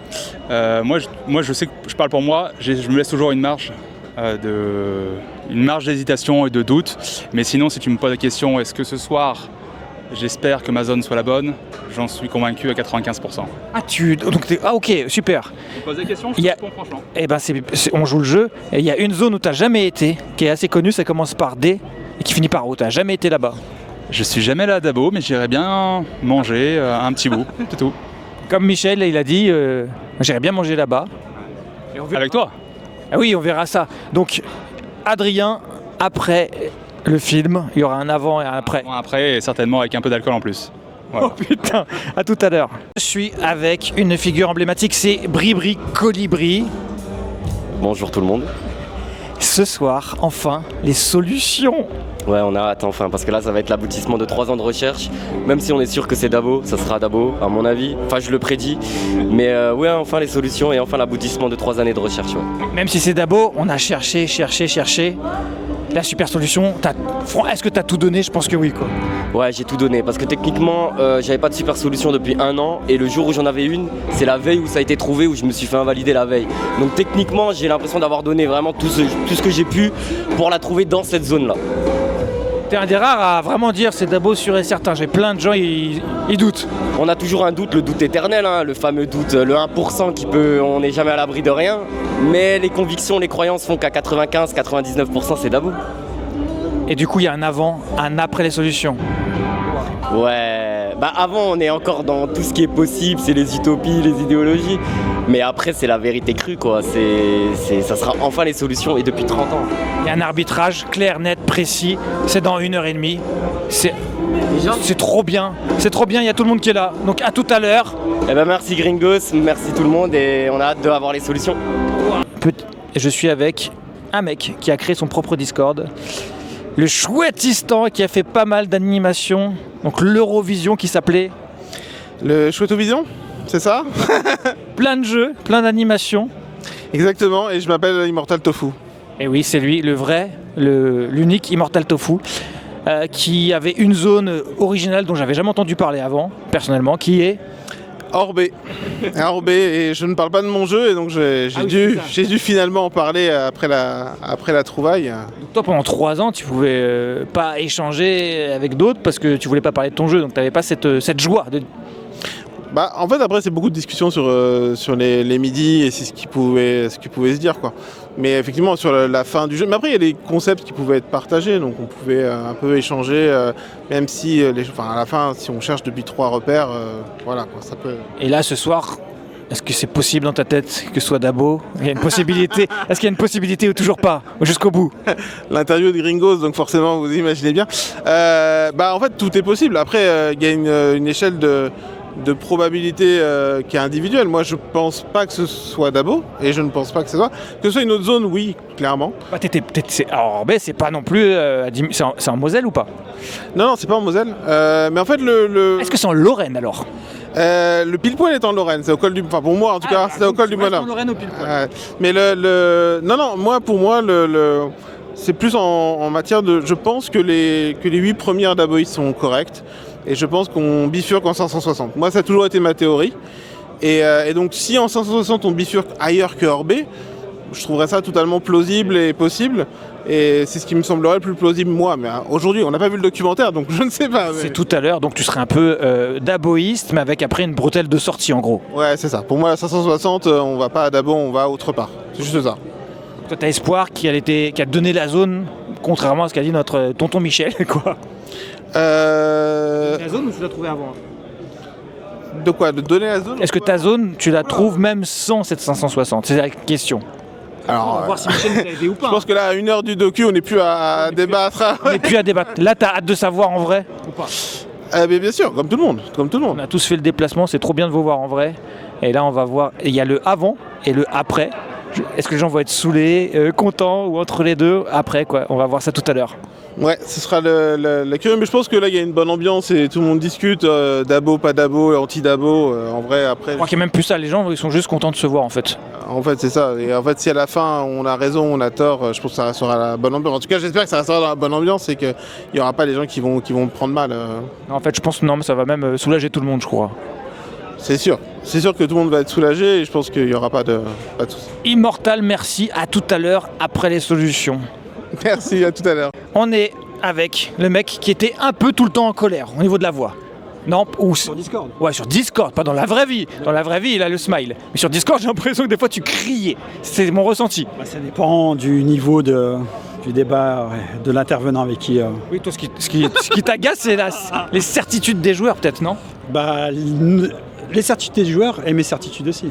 Moi, je sais que je parle pour moi. Je me laisse toujours une marge d'hésitation et de doute. Mais sinon, si tu me poses la question, est-ce que ce soir, j'espère que ma zone soit la bonne, j'en suis convaincu à 95%. Ah ok, super. Tu me poses la question, je te réponds franchement. Eh ben, on joue le jeu. Et il y a une zone où tu n'as jamais été, qui est assez connue, ça commence par D et qui finit par O. Tu n'as jamais été là-bas. Je suis jamais là à Dabo, mais j'irais bien manger un petit bout, c'est tout. Comme Michel, il a dit, j'irais bien manger là-bas. Avec toi? Ah oui, on verra ça. Donc, Adrien, après le film, il y aura un avant et un après. Un après, et certainement avec un peu d'alcool en plus. Voilà. Oh putain, à tout à l'heure. Je suis avec une figure emblématique, c'est Bribri Colibri. Bonjour tout le monde. Ce soir, enfin, les solutions. Ouais, on a hâte enfin, parce que là ça va être l'aboutissement de 3 ans de recherche. Même si on est sûr que c'est Dabo, ça sera Dabo à mon avis. Enfin je le prédis. Mais ouais, enfin les solutions et enfin l'aboutissement de 3 années de recherche. Ouais. Même si c'est Dabo, on a cherché. La super solution, est-ce que tu as tout donné? Je pense que oui, quoi. Ouais, j'ai tout donné parce que techniquement j'avais pas de super solution depuis 1 an et le jour où j'en avais une, c'est la veille où ça a été trouvé, où je me suis fait invalider la veille. Donc techniquement j'ai l'impression d'avoir donné vraiment tout ce que j'ai pu pour la trouver dans cette zone là. T'es un des rares à vraiment dire c'est Dabo sûr et certain. J'ai plein de gens, ils doutent. On a toujours un doute, le doute éternel, hein, le fameux doute, le 1% on n'est jamais à l'abri de rien. Mais les convictions, les croyances font qu'à 95-99% c'est Dabo. Et du coup il y a un avant, un après les solutions. Ouais, bah avant on est encore dans tout ce qui est possible, c'est les utopies, les idéologies. Mais après c'est la vérité crue quoi, ça sera enfin les solutions et depuis 30 ans. Il y a un arbitrage clair, net, précis, c'est dans 1h30. C'est trop bien, il y a tout le monde qui est là. Donc à tout à l'heure. Eh ben merci Gringos, merci tout le monde et on a hâte d'avoir les solutions. Je suis avec un mec qui a créé son propre Discord. Le Chouettistan qui a fait pas mal d'animations. Donc l'Eurovision qui s'appelait... Le Chouettovision, c'est ça? Plein de jeux, plein d'animations. Exactement, et je m'appelle Immortal Tofu. Et oui, c'est lui, le vrai, l'unique Immortal Tofu, qui avait une zone originale dont j'avais jamais entendu parler avant, personnellement, qui est... Orbé. Et je ne parle pas de mon jeu, et donc j'ai dû finalement en parler après la trouvaille. Donc toi, pendant 3 ans, tu pouvais pas échanger avec d'autres parce que tu voulais pas parler de ton jeu, donc tu n'avais pas cette joie de... Bah, en fait, après, c'est beaucoup de discussions sur les midis et c'est ce qui pouvait se dire, quoi. Mais effectivement, sur la fin du jeu. Mais après, il y a des concepts qui pouvaient être partagés, donc on pouvait un peu échanger, même si, à la fin, si on cherche depuis 3 repères, voilà, quoi, ça peut. Et là, ce soir, est-ce que c'est possible dans ta tête que ce soit Dabo? Il y a une possibilité. Est-ce qu'il y a une possibilité ou toujours pas? Jusqu'au bout? L'interview de Gringos, donc forcément, vous imaginez bien. En fait, tout est possible. Après, il y a une échelle de probabilité qui est individuelle. Moi, je pense pas que ce soit Dabo, et je ne pense pas que ce soit une autre zone, oui, clairement. Bah, alors, c'est pas non plus... c'est en Moselle ou pas? Non, c'est pas en Moselle. Mais en fait, Est-ce que c'est en Lorraine, alors? Le pile-poil est en Lorraine, c'est au col du... Enfin, pour moi, en tout cas, c'est au col du Moulin. En Lorraine au pile-poil. Mais pour moi, c'est plus en matière de... Je pense que les 8 premières Daboïs sont correctes. Et je pense qu'on bifurque en 560. Moi, ça a toujours été ma théorie. Et donc, si en 560, on bifurque ailleurs que Orbé, je trouverais ça totalement plausible et possible. Et c'est ce qui me semblerait le plus plausible, moi. Mais aujourd'hui, on n'a pas vu le documentaire, donc je ne sais pas. Mais... C'est tout à l'heure, donc tu serais un peu daboïste, mais avec après une bretelle de sortie, en gros. Ouais, c'est ça. Pour moi, la 560, on va pas à Dabo, on va autre part. C'est juste ça. Toi, t'as espoir qui a donné la zone, contrairement à ce qu'a dit notre tonton Michel, quoi. La zone ou tu l'as trouvée avant? De quoi? De donner la zone? Est-ce que ta zone, tu la trouves même sans cette 560? C'est la question. Alors, on va voir si Michel nous a aidé ou pas. Je pense que là, à 1 heure du docu, on n'est plus à débattre. On n'est plus à débattre. Là, t'as hâte de savoir en vrai ou pas? Mais bien sûr, comme tout le monde. On a tous fait le déplacement, c'est trop bien de vous voir en vrai. Et là, on va voir. Il y a le avant et le après. Est-ce que les gens vont être saoulés, contents ou entre les deux? Après, quoi, on va voir ça tout à l'heure. Ouais, ce sera la curieux, mais je pense que là il y a une bonne ambiance et tout le monde discute, Dabo, pas Dabo, anti-Dabo, en vrai après... Je crois qu'il n'y a même plus ça, les gens ils sont juste contents de se voir en fait. En fait c'est ça, et en fait si à la fin on a raison, on a tort, je pense que ça restera la bonne ambiance. En tout cas j'espère que ça restera dans la bonne ambiance et qu'il n'y aura pas les gens qui vont prendre mal. Non, en fait je pense que non, mais ça va même soulager tout le monde je crois. C'est sûr que tout le monde va être soulagé et je pense qu'il n'y aura pas de soucis. Immortal, merci, à tout à l'heure après les solutions. Merci, à tout à l'heure. On est avec le mec qui était un peu tout le temps en colère au niveau de la voix. Non, ou sur Discord. Ouais, sur Discord, pas dans la vraie vie. Dans la vraie vie, il a le smile. Mais sur Discord, j'ai l'impression que des fois tu criais. C'est mon ressenti. Ça dépend du niveau du débat, de l'intervenant avec qui. Oui, toi, ce qui t'agace, c'est les certitudes des joueurs, peut-être, non? Les certitudes des joueurs et mes certitudes aussi.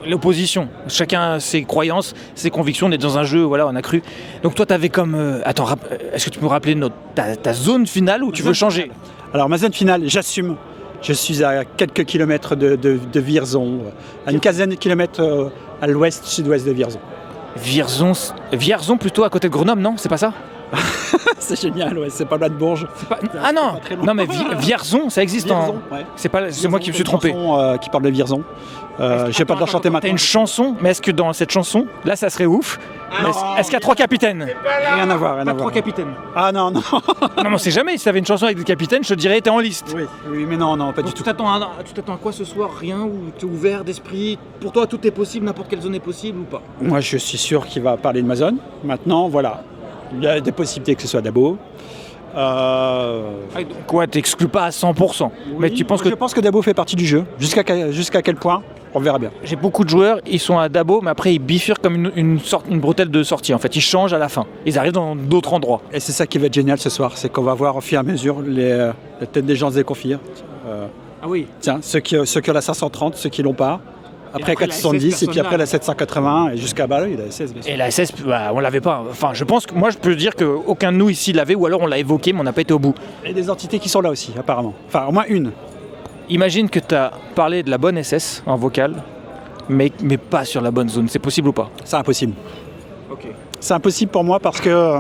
L'opposition, chacun ses croyances, ses convictions, on est dans un jeu, voilà, on a cru. Donc toi t'avais comme... Attends, est-ce que tu peux me rappeler ta zone finale ou tu veux changer? Alors ma zone finale, j'assume. Je suis à quelques kilomètres de Vierzon, à une quinzaine de kilomètres à l'ouest, sud-ouest de Vierzon. Vierzon plutôt à côté de Grenoble, non? C'est pas ça? C'est génial, ouais, c'est pas loin de Bourges. Ah non, non mais Vierzon, ça existe. Vierzon, ouais. C'est moi qui me suis trompé. Qui parle de Vierzon. J'ai pas de la chanter maintenant. T'as une chanson, mais est-ce que dans cette chanson, là ça serait ouf, est-ce qu'il y a 3 capitaines? Rien à voir, rien à voir. 3 capitaines. Ah non, non. Non, on sait jamais, si t'avais une chanson avec des capitaines, je te dirais t'es en liste. Oui, mais non, pas du tout. Tu t'attends à quoi ce soir? Rien? Ou t'es ouvert d'esprit? Pour toi tout est possible, n'importe quelle zone est possible ou pas? Moi je suis sûr qu'il va parler de ma zone. Maintenant, voilà. Il y a des possibilités que ce soit Dabo. Quoi, t'exclus pas à 100%. Oui, mais tu penses que... Je pense que Dabo fait partie du jeu. Jusqu'à quel point, on verra bien. J'ai beaucoup de joueurs, ils sont à Dabo, mais après ils bifurquent comme une bretelle de sortie. En fait, ils changent à la fin. Ils arrivent dans d'autres endroits. Et c'est ça qui va être génial ce soir, c'est qu'on va voir au fur et à mesure la tête des gens se déconfire. Ah oui. Tiens, ceux qui ont la 530, ceux qui l'ont pas. Après 470 et puis après la 780 et jusqu'à bas, il a la SS. Et la SS, on l'avait pas. Enfin, je pense que moi je peux dire qu'aucun de nous ici l'avait, ou alors on l'a évoqué mais on n'a pas été au bout. Et des entités qui sont là aussi, apparemment. Enfin, au moins une. Imagine que tu as parlé de la bonne SS en vocal, mais pas sur la bonne zone. C'est possible ou pas? C'est impossible. Ok. C'est impossible pour moi parce que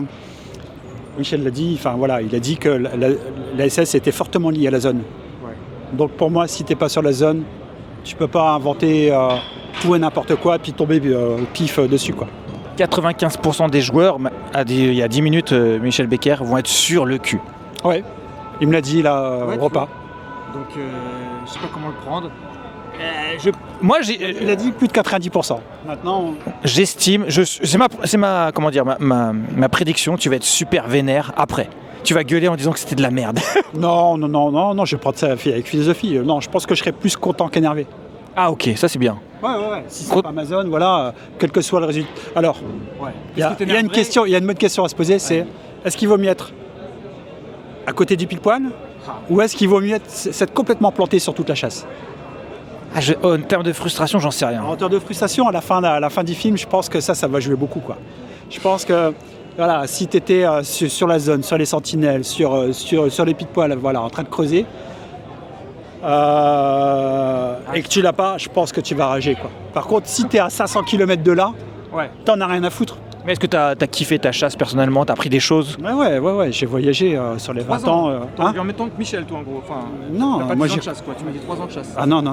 Michel l'a dit, enfin voilà, il a dit que la SS était fortement liée à la zone. Ouais. Donc pour moi, si t'es pas sur la zone, tu peux pas inventer tout et n'importe quoi et puis tomber pif dessus, quoi. 95% des joueurs, il y a 10 minutes, Michel Becker, vont être sur le cul. Ouais, il me l'a dit là au repas. Donc je sais pas comment le prendre. Il a dit plus de 90%. Maintenant, j'estime, c'est ma prédiction, tu vas être super vénère après. Tu vas gueuler en disant que c'était de la merde. Non, je vais prendre ça avec philosophie. Non, je pense que je serais plus content qu'énervé. Ah ok, ça c'est bien. Ouais. Si c'est pas Amazon, voilà, quel que soit le résultat. Alors, il y a une question, il y a une bonne question à se poser, c'est est-ce qu'il vaut mieux être à côté du pile-poil ou est-ce qu'il vaut mieux s'être complètement planté sur toute la chasse? En termes de frustration, j'en sais rien. En termes de frustration, à la fin du film, je pense que ça va jouer beaucoup, quoi. Je pense que voilà, si tu étais sur la zone, sur les sentinelles, sur les pile-poils, voilà, en train de creuser, et que tu l'as pas, je pense que tu vas rager, quoi. Par contre, si tu es à 500 km de là, t'en as rien à foutre. Mais est-ce que t'as kiffé ta chasse personnellement? T'as appris des choses? Ouais, j'ai voyagé sur les 20 ans. En même temps que Michel, toi, en gros. Enfin, non, t'as pas moi 10 ans de chasse, quoi. Tu m'as dit 3 ans de chasse. Ah non,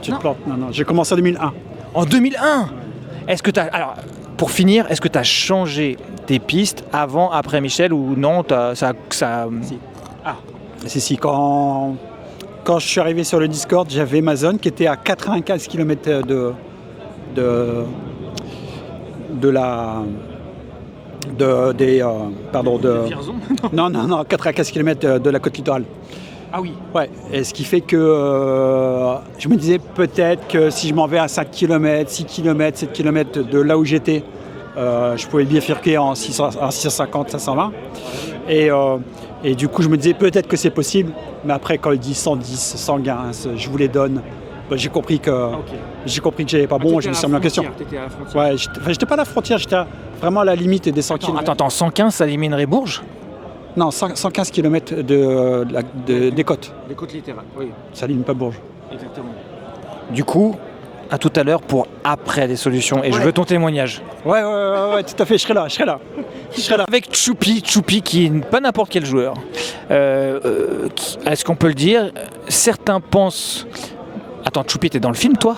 tu te plantes. Non, j'ai commencé en 2001. En 2001? Est-ce que t'as... Alors, pour finir, est-ce que t'as changé tes pistes avant, après Michel, ou non? Si. Ah. Si, quand je suis arrivé sur le Discord, j'avais ma zone qui était à 95 km Non, 95 km de la côte littorale. Ah oui. Ouais, et ce qui fait que je me disais peut-être que si je m'en vais à 5 km, 6 km, 7 km de là où j'étais, je pouvais bifurquer en 650, 520. Et du coup, je me disais peut-être que c'est possible, mais après, quand il dit 110, 115, je vous les donne. J'ai compris que j'avais pas bon, je me suis remis en question. T'étais à la frontière. Ouais, j'étais pas à la frontière, j'étais vraiment à la limite des 100 km. Attends, 115, ça éliminerait Bourges? Non, 115 km des côtes. Des côtes littérales, oui. Ça élimine pas Bourges. Exactement. Du coup, à tout à l'heure pour après les solutions. Et je veux ton témoignage. Ouais, tout à fait, je serai là. Avec Choupi qui n'est pas n'importe quel joueur. Est-ce qu'on peut le dire? Certains pensent... Attends, Choupi, t'es dans le film, toi?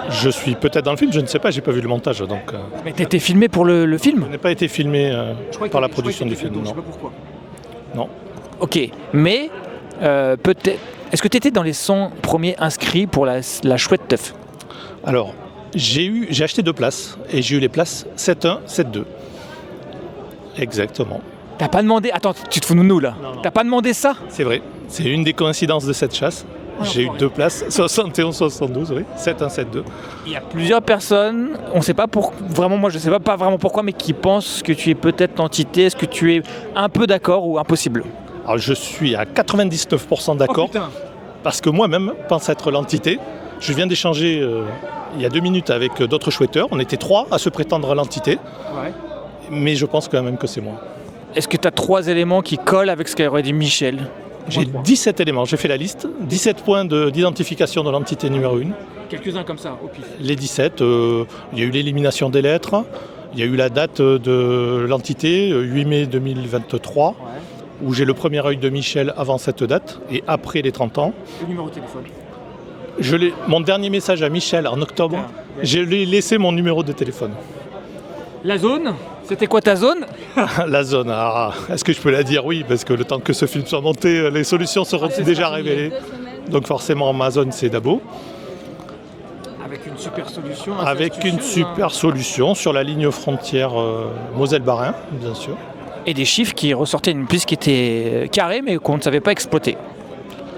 Je suis peut-être dans le film, je ne sais pas, j'ai pas vu le montage. Donc, Mais t'étais filmé pour le film? Je n'ai pas été filmé par la production du film, non. Je sais pas pourquoi. Non. Ok, mais peut-être... Est-ce que tu étais dans les 100 premiers inscrits pour la Chouette Teuf? Alors, j'ai acheté 2 places et j'ai eu les places 7-1, 7-2. Exactement. T'as pas demandé... Attends, tu te fous de nous là. T'as pas demandé ça? C'est vrai, c'est une des coïncidences de cette chasse. J'ai eu 2 places, 71-72, oui, 7-1, 7-2. Il y a plusieurs personnes, on sait pas vraiment, moi je sais pas vraiment pourquoi, mais qui pensent que tu es peut-être l'entité. Est-ce que tu es un peu d'accord ou impossible? Alors je suis à 99% d'accord, parce que moi-même pense être l'entité. Je viens d'échanger il y a 2 minutes avec d'autres chouetteurs, on était 3 à se prétendre l'entité, mais je pense quand même que c'est moi. Est-ce que tu as 3 éléments qui collent avec ce qu'aurait dit Michel? J'ai 17 éléments, j'ai fait la liste, 17 points d'identification de l'entité numéro 1. Quelques-uns comme ça, au pif. Les 17, il y a eu l'élimination des lettres, il y a eu la date de l'entité, 8 mai 2023, où j'ai le premier œil de Michel avant cette date, et après les 30 ans. Le numéro de téléphone. Mon dernier message à Michel en octobre, je lui ai laissé mon numéro de téléphone. La zone? C'était quoi ta zone? La zone, est-ce que je peux la dire? Oui, parce que le temps que ce film soit monté, les solutions seront déjà révélées. Donc forcément, ma zone, c'est Dabo. Avec une super solution. Avec une super solution sur la ligne frontière Moselle-Barin, bien sûr. Et des chiffres qui ressortaient d'une piste qui était carrée, mais qu'on ne savait pas exploiter.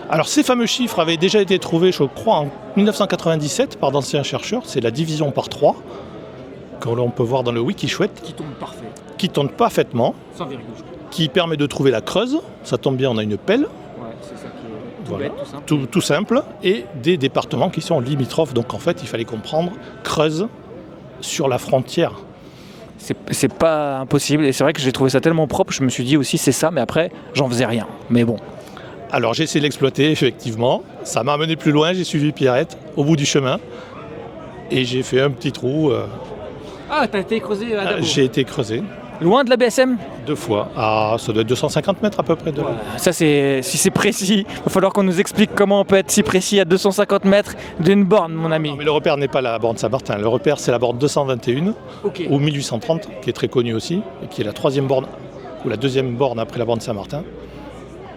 Alors ces fameux chiffres avaient déjà été trouvés, je crois, en 1997 par d'anciens chercheurs. C'est la division par 3. Comme on peut voir dans le Wiki Chouette, qui tombe parfait, qui tombe parfaitement, sans virgule, qui permet de trouver la creuse. Ça tombe bien, on a une pelle. Ouais, c'est ça qui est voilà. bête, tout simple. Tout simple, et des départements qui sont limitrophes. Donc en fait, il fallait comprendre creuse sur la frontière. C'est pas impossible, et c'est vrai que j'ai trouvé ça tellement propre, je me suis dit aussi c'est ça, mais après j'en faisais rien. Mais bon. Alors j'ai essayé de l'exploiter, effectivement. Ça m'a amené plus loin, j'ai suivi Pierrette au bout du chemin, et j'ai fait un petit trou. Ah, t'as été creusé à Dabo? J'ai été creusé. Loin de la BSM? 2 fois. Ça doit être 250 mètres à peu près de là. Ça, si c'est précis, il va falloir qu'on nous explique comment on peut être si précis à 250 mètres d'une borne, mon ami. Non, mais le repère n'est pas la borne Saint-Martin. Le repère, c'est la borne 221, ou 1830, qui est très connue aussi, et qui est la 3e borne, ou la 2e borne après la borne Saint-Martin.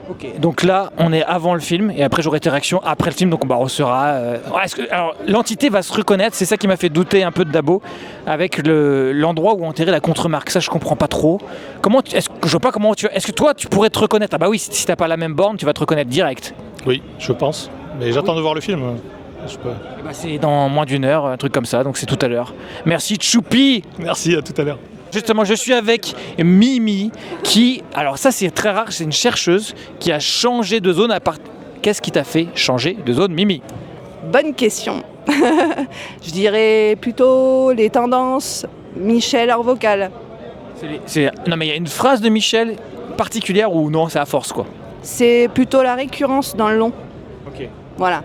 Ok, donc là, on est avant le film, et après j'aurai tes réactions après le film, donc on sera... alors, l'entité va se reconnaître, c'est ça qui m'a fait douter un peu de Dabo, avec l'endroit où enterrer la contre-marque. Ça, je comprends pas trop. Je vois pas comment tu... Est-ce que toi, tu pourrais te reconnaître? Ah bah oui, si t'as pas la même borne, tu vas te reconnaître direct. Oui, je pense. Mais j'attends de voir le film. C'est dans moins d'1 heure, un truc comme ça, donc c'est tout à l'heure. Merci Choupi. Merci, à tout à l'heure. Justement, je suis avec Mimi qui, alors ça c'est très rare, c'est une chercheuse qui a changé de zone à part... Qu'est-ce qui t'a fait changer de zone, Mimi? Bonne question. Je dirais plutôt les tendances Michel hors vocal. Non mais il y a une phrase de Michel particulière ou non, c'est à force quoi? C'est plutôt la récurrence dans le long. Ok. Voilà.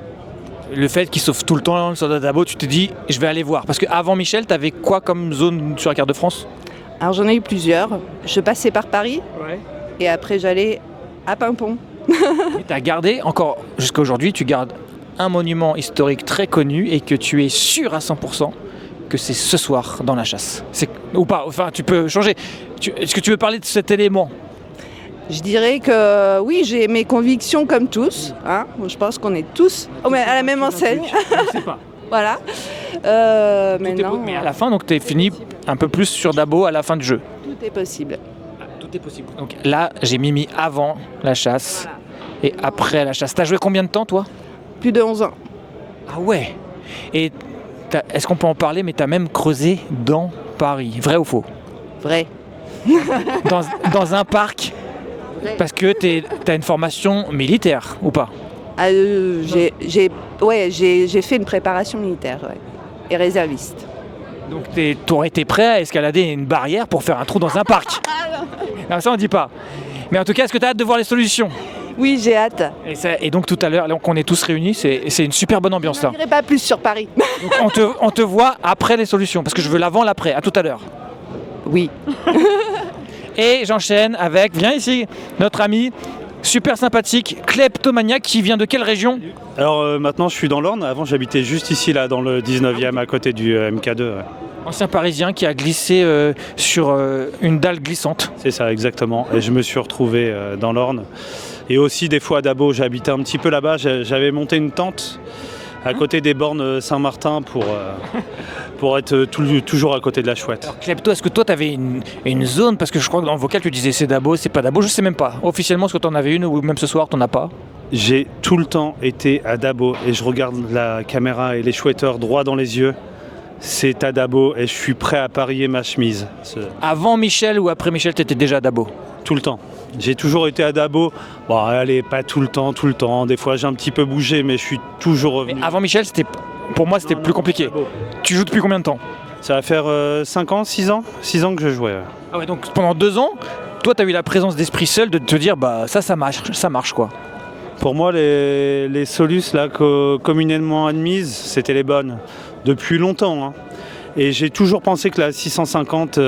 Le fait qu'il sauve tout le temps le soldat Dabo, tu te dis je vais aller voir. Parce qu'avant Michel, t'avais quoi comme zone sur la carte de France? Alors j'en ai eu plusieurs. Je passais par Paris et après j'allais à Pimpon. Et t'as gardé, encore jusqu'à aujourd'hui, tu gardes un monument historique très connu et que tu es sûr à 100% que c'est ce soir dans la chasse. Ou pas, enfin tu peux changer. Est-ce que tu veux parler de cet élément? Je dirais que oui, j'ai mes convictions comme tous. Hein. Je pense qu'on est tous à la même enseigne. Je sais pas. Voilà. Maintenant, mais à la fin, donc tu es fini un peu plus sur Dabo à la fin du jeu. Tout est possible. Tout est possible. Donc là, j'ai mis avant la chasse et après la chasse. T'as joué combien de temps, toi? Plus de 11 ans. Ah ouais. Et est-ce qu'on peut en parler? Mais t'as même creusé dans Paris. Vrai ou faux? Vrai. dans un parc? Vrai. Parce que t'as une formation militaire ou pas? J'ai fait une préparation militaire et réserviste. Donc t'aurais été prêt à escalader une barrière pour faire un trou dans un parc? Non, ça on dit pas. Mais en tout cas, est-ce que t'as hâte de voir les solutions? Oui, j'ai hâte. Et donc tout à l'heure, donc on est tous réunis, c'est une super bonne ambiance Je là. ne dirai pas plus sur Paris. Donc, on te voit après les solutions, parce que je veux l'avant, l'après. À tout à l'heure. Oui. Et j'enchaîne avec, viens ici, notre ami super sympathique, kleptomaniaque, qui vient de quelle région? Alors maintenant je suis dans l'Orne, avant j'habitais juste ici là dans le 19e à côté du MK2. Ouais. Ancien parisien qui a glissé sur une dalle glissante. C'est ça exactement, et je me suis retrouvé dans l'Orne. Et aussi des fois à Dabo, j'habitais un petit peu là-bas, j'avais monté une tente à côté des bornes Saint-Martin pour être toujours à côté de la Chouette. Alors Klepto, est-ce que toi tu avais une zone? Parce que je crois que dans le vocal tu disais c'est Dabo, c'est pas Dabo, je sais même pas. Officiellement, est-ce que tu en avais une ou même ce soir tu n'en as pas? J'ai tout le temps été à Dabo et je regarde la caméra et les chouetteurs droit dans les yeux. C'est à Dabo et je suis prêt à parier ma chemise. Avant Michel ou après Michel, tu étais déjà à Dabo? Tout le temps. J'ai toujours été à Dabo. Bon, allez, pas tout le temps. Des fois, j'ai un petit peu bougé, mais je suis toujours revenu. Mais avant Michel, pour moi, c'était plus compliqué. Tu joues depuis combien de temps? Ça va faire 5 ans, 6 ans 6 ans que je jouais. Ah ouais, donc pendant 2 ans, toi, tu as eu la présence d'esprit seul de te dire, bah ça marche quoi. Pour moi, les solus là, communément admises, c'était les bonnes. Depuis longtemps. Hein. Et j'ai toujours pensé que la 650,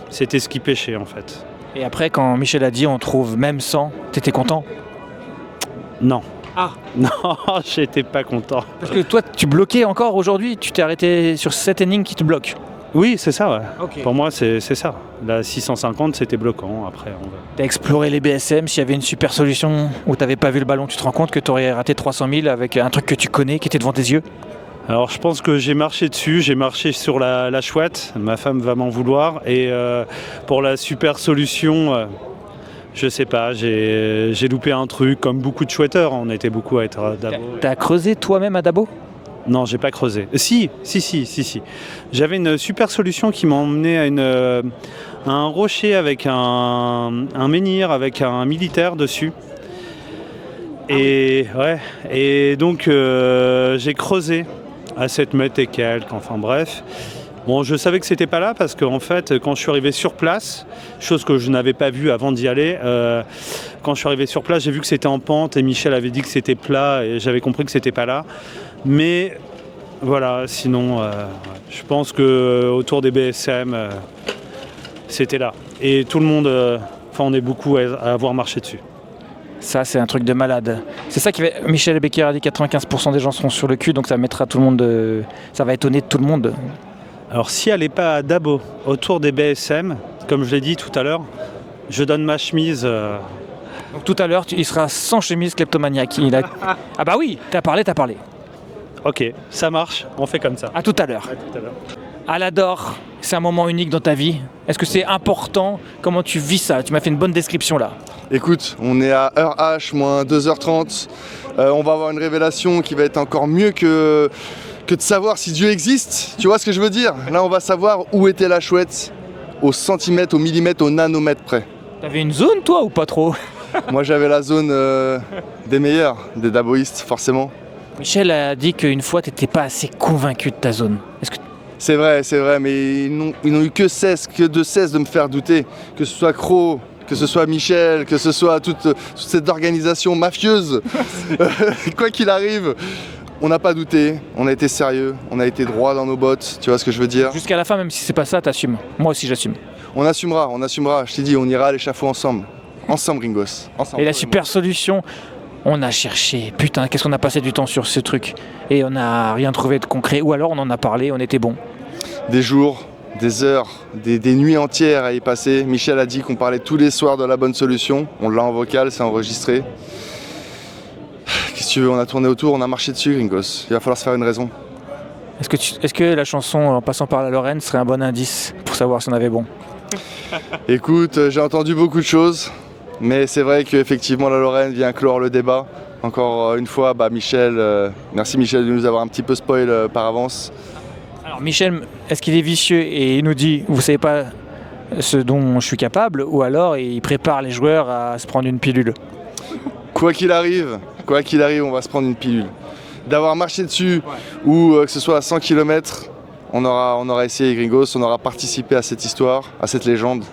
c'était ce qui pêchait en fait. Et après, quand Michel a dit on trouve même 100, t'étais content? Non. Ah. Non, j'étais pas content. Parce que toi, tu bloquais encore aujourd'hui, tu t'es arrêté sur cette énigme qui te bloque. Oui, c'est ça, ouais. Okay. Pour moi, c'est ça. La 650, c'était bloquant. Après, T'as exploré les BSM, s'il y avait une super solution où t'avais pas vu le ballon, tu te rends compte que t'aurais raté 300 000 avec un truc que tu connais, qui était devant tes yeux? Alors je pense que j'ai marché dessus, j'ai marché sur la chouette, ma femme va m'en vouloir, et pour la super solution, je sais pas, j'ai loupé un truc, comme beaucoup de chouetteurs, on était beaucoup à être à Dabo. T'as creusé toi-même à Dabo? Non, j'ai pas creusé. Si. J'avais une super solution qui m'emmenait à un rocher avec un menhir, avec un militaire dessus. Et, et donc j'ai creusé à 7 mètres et quelques, enfin bref. Bon, je savais que c'était pas là parce qu'en fait, quand je suis arrivé sur place, chose que je n'avais pas vue avant d'y aller, quand je suis arrivé sur place, j'ai vu que c'était en pente et Michel avait dit que c'était plat et j'avais compris que c'était pas là. Mais voilà, sinon, je pense que autour des BSM, c'était là. Et tout le monde, on est beaucoup à avoir marché dessus. Ça, c'est un truc de malade. C'est ça qui va... Michel Becker a dit 95% des gens seront sur le cul, donc ça mettra tout le monde... Ça va étonner tout le monde. Alors si elle n'est pas à Dabo, autour des BSM, comme je l'ai dit tout à l'heure, je donne ma chemise... Donc tout à l'heure, il sera sans chemise kleptomaniaque. Ah bah oui, t'as parlé. Ok, ça marche, on fait comme ça. À tout à l'heure. Alador, c'est un moment unique dans ta vie. Est-ce que c'est important? Comment tu vis ça? Tu m'as fait une bonne description là. Écoute, on est à heure H, moins 2h30. On va avoir une révélation qui va être encore mieux que de savoir si Dieu existe. Tu vois ce que je veux dire? Là, on va savoir où était la chouette, au centimètre, au millimètre, au nanomètre près. T'avais une zone, toi, ou pas trop? Moi, j'avais la zone des meilleurs, des daboïstes, forcément. Michel a dit qu'une fois, t'étais pas assez convaincu de ta zone. Est-ce que... C'est vrai, mais ils n'ont eu que de cesse de me faire douter. Que ce soit Cro, que ce soit Michel, que ce soit toute cette organisation mafieuse. Quoi qu'il arrive, on n'a pas douté, on a été sérieux, on a été droit dans nos bottes, tu vois ce que je veux dire? Jusqu'à la fin, même si c'est pas ça, t'assumes. Moi aussi, j'assume. On assumera, je t'ai dit, on ira à l'échafaud ensemble. Ensemble, Gringos. Ensemble. Et la super solution, on a cherché. Putain, qu'est-ce qu'on a passé du temps sur ce truc. Et on n'a rien trouvé de concret. Ou alors on en a parlé, on était bon. Des jours, des heures, des nuits entières à y passer. Michel a dit qu'on parlait tous les soirs de la bonne solution. On l'a en vocal, c'est enregistré. Qu'est-ce que tu veux, on a tourné autour, on a marché dessus, Gringos. Il va falloir se faire une raison. Est-ce que la chanson En passant par la Lorraine serait un bon indice pour savoir si on avait bon? Écoute, j'ai entendu beaucoup de choses. Mais c'est vrai qu'effectivement la Lorraine vient clore le débat. Encore une fois, Michel, merci Michel de nous avoir un petit peu spoil par avance. Alors Michel, est-ce qu'il est vicieux et il nous dit, vous savez pas ce dont je suis capable, ou alors il prépare les joueurs à se prendre une pilule? Quoi qu'il arrive, on va se prendre une pilule. D'avoir marché dessus ou que ce soit à 100 km, on aura essayé Gringos, on aura participé à cette histoire, à cette légende.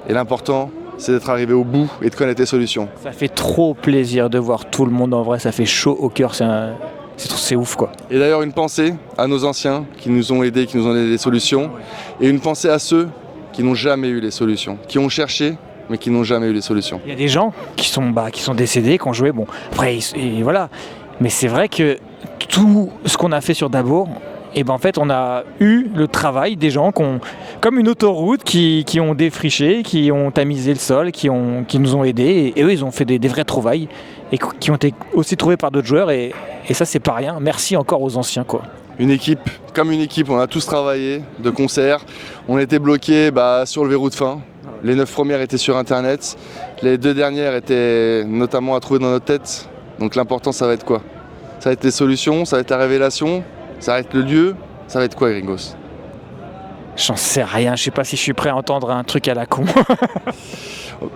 Et l'important, c'est d'être arrivé au bout et de connaître les solutions. Ça fait trop plaisir de voir tout le monde en vrai, ça fait chaud au cœur, c'est ouf quoi. Et d'ailleurs une pensée à nos anciens qui nous ont aidés, qui nous ont donné des solutions, et une pensée à ceux qui n'ont jamais eu les solutions, qui ont cherché mais qui n'ont jamais eu les solutions. Il y a des gens qui sont décédés, qui ont joué, bon, après, et voilà. Mais c'est vrai que tout ce qu'on a fait sur Dabo, et ben en fait, on a eu le travail des gens comme une autoroute, qui ont défriché, qui ont tamisé le sol, qui nous ont aidés, et eux, ils ont fait des vraies trouvailles, et qui ont été aussi trouvés par d'autres joueurs, et ça, c'est pas rien. Merci encore aux anciens, quoi. Une équipe, on a tous travaillé de concert. On était bloqués sur le verrou de fin. Les 9 premières étaient sur Internet. Les 2 dernières étaient notamment à trouver dans notre tête. Donc l'important, ça va être quoi? Ça va être les solutions, ça va être la révélation, ça va être le lieu, ça va être quoi, Gringos? J'en sais rien, je sais pas si je suis prêt à entendre un truc à la con.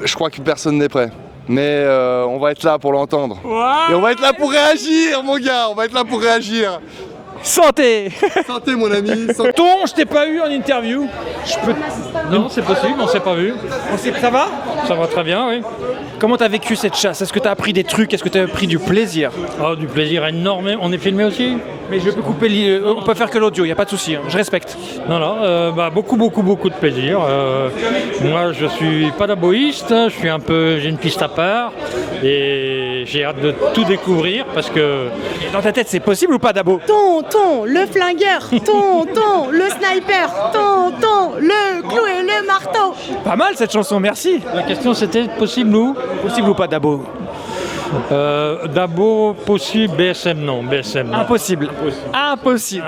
Je crois que personne n'est prêt. Mais on va être là pour l'entendre. Et on va être là pour réagir, mon gars, on va être là pour réagir. Santé! Santé, mon ami! Santé. Ton, je t'ai pas eu en interview. Non, c'est possible, on s'est pas vu. Ça va? Ça va très bien, oui. Comment t'as vécu cette chasse? Est-ce que t'as appris des trucs? Est-ce que t'as pris du plaisir? Oh, du plaisir énorme. On est filmé aussi? Mais je peux couper, on peut faire que l'audio, y a pas de souci, hein. Je respecte. Non, beaucoup de plaisir. Moi, je suis pas daboïste, j'ai une piste à part et j'ai hâte de tout découvrir parce que... Dans ta tête, c'est possible ou pas, Dabo? Tonton, le flingueur, tonton, le sniper, tonton, le clou et le marteau. Pas mal cette chanson, merci. La question c'était possible ou? Possible ou pas, Dabo? Dabo possible, BSM non, BSM non. Impossible. Impossible,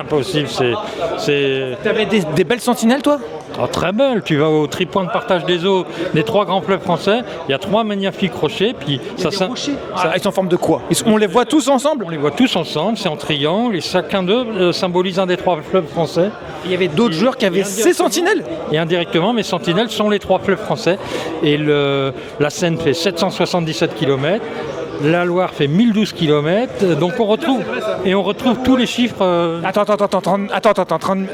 c'est... T'avais des belles sentinelles, toi? Oh, très belle, tu vas au tripoint de partage des eaux des 3 grands fleuves français, il y a 3 magnifiques rochers, puis ça... Ils sont en forme de quoi? On les voit tous ensemble? On les voit tous ensemble, c'est en triangle, et chacun d'eux symbolise un des 3 fleuves français. Il y avait d'autres joueurs qui avaient ces sentinelles? Et indirectement, mes sentinelles sont les 3 fleuves français, et la Seine fait 777 km. La Loire fait 1012 km, donc on retrouve tous les chiffres. Attends,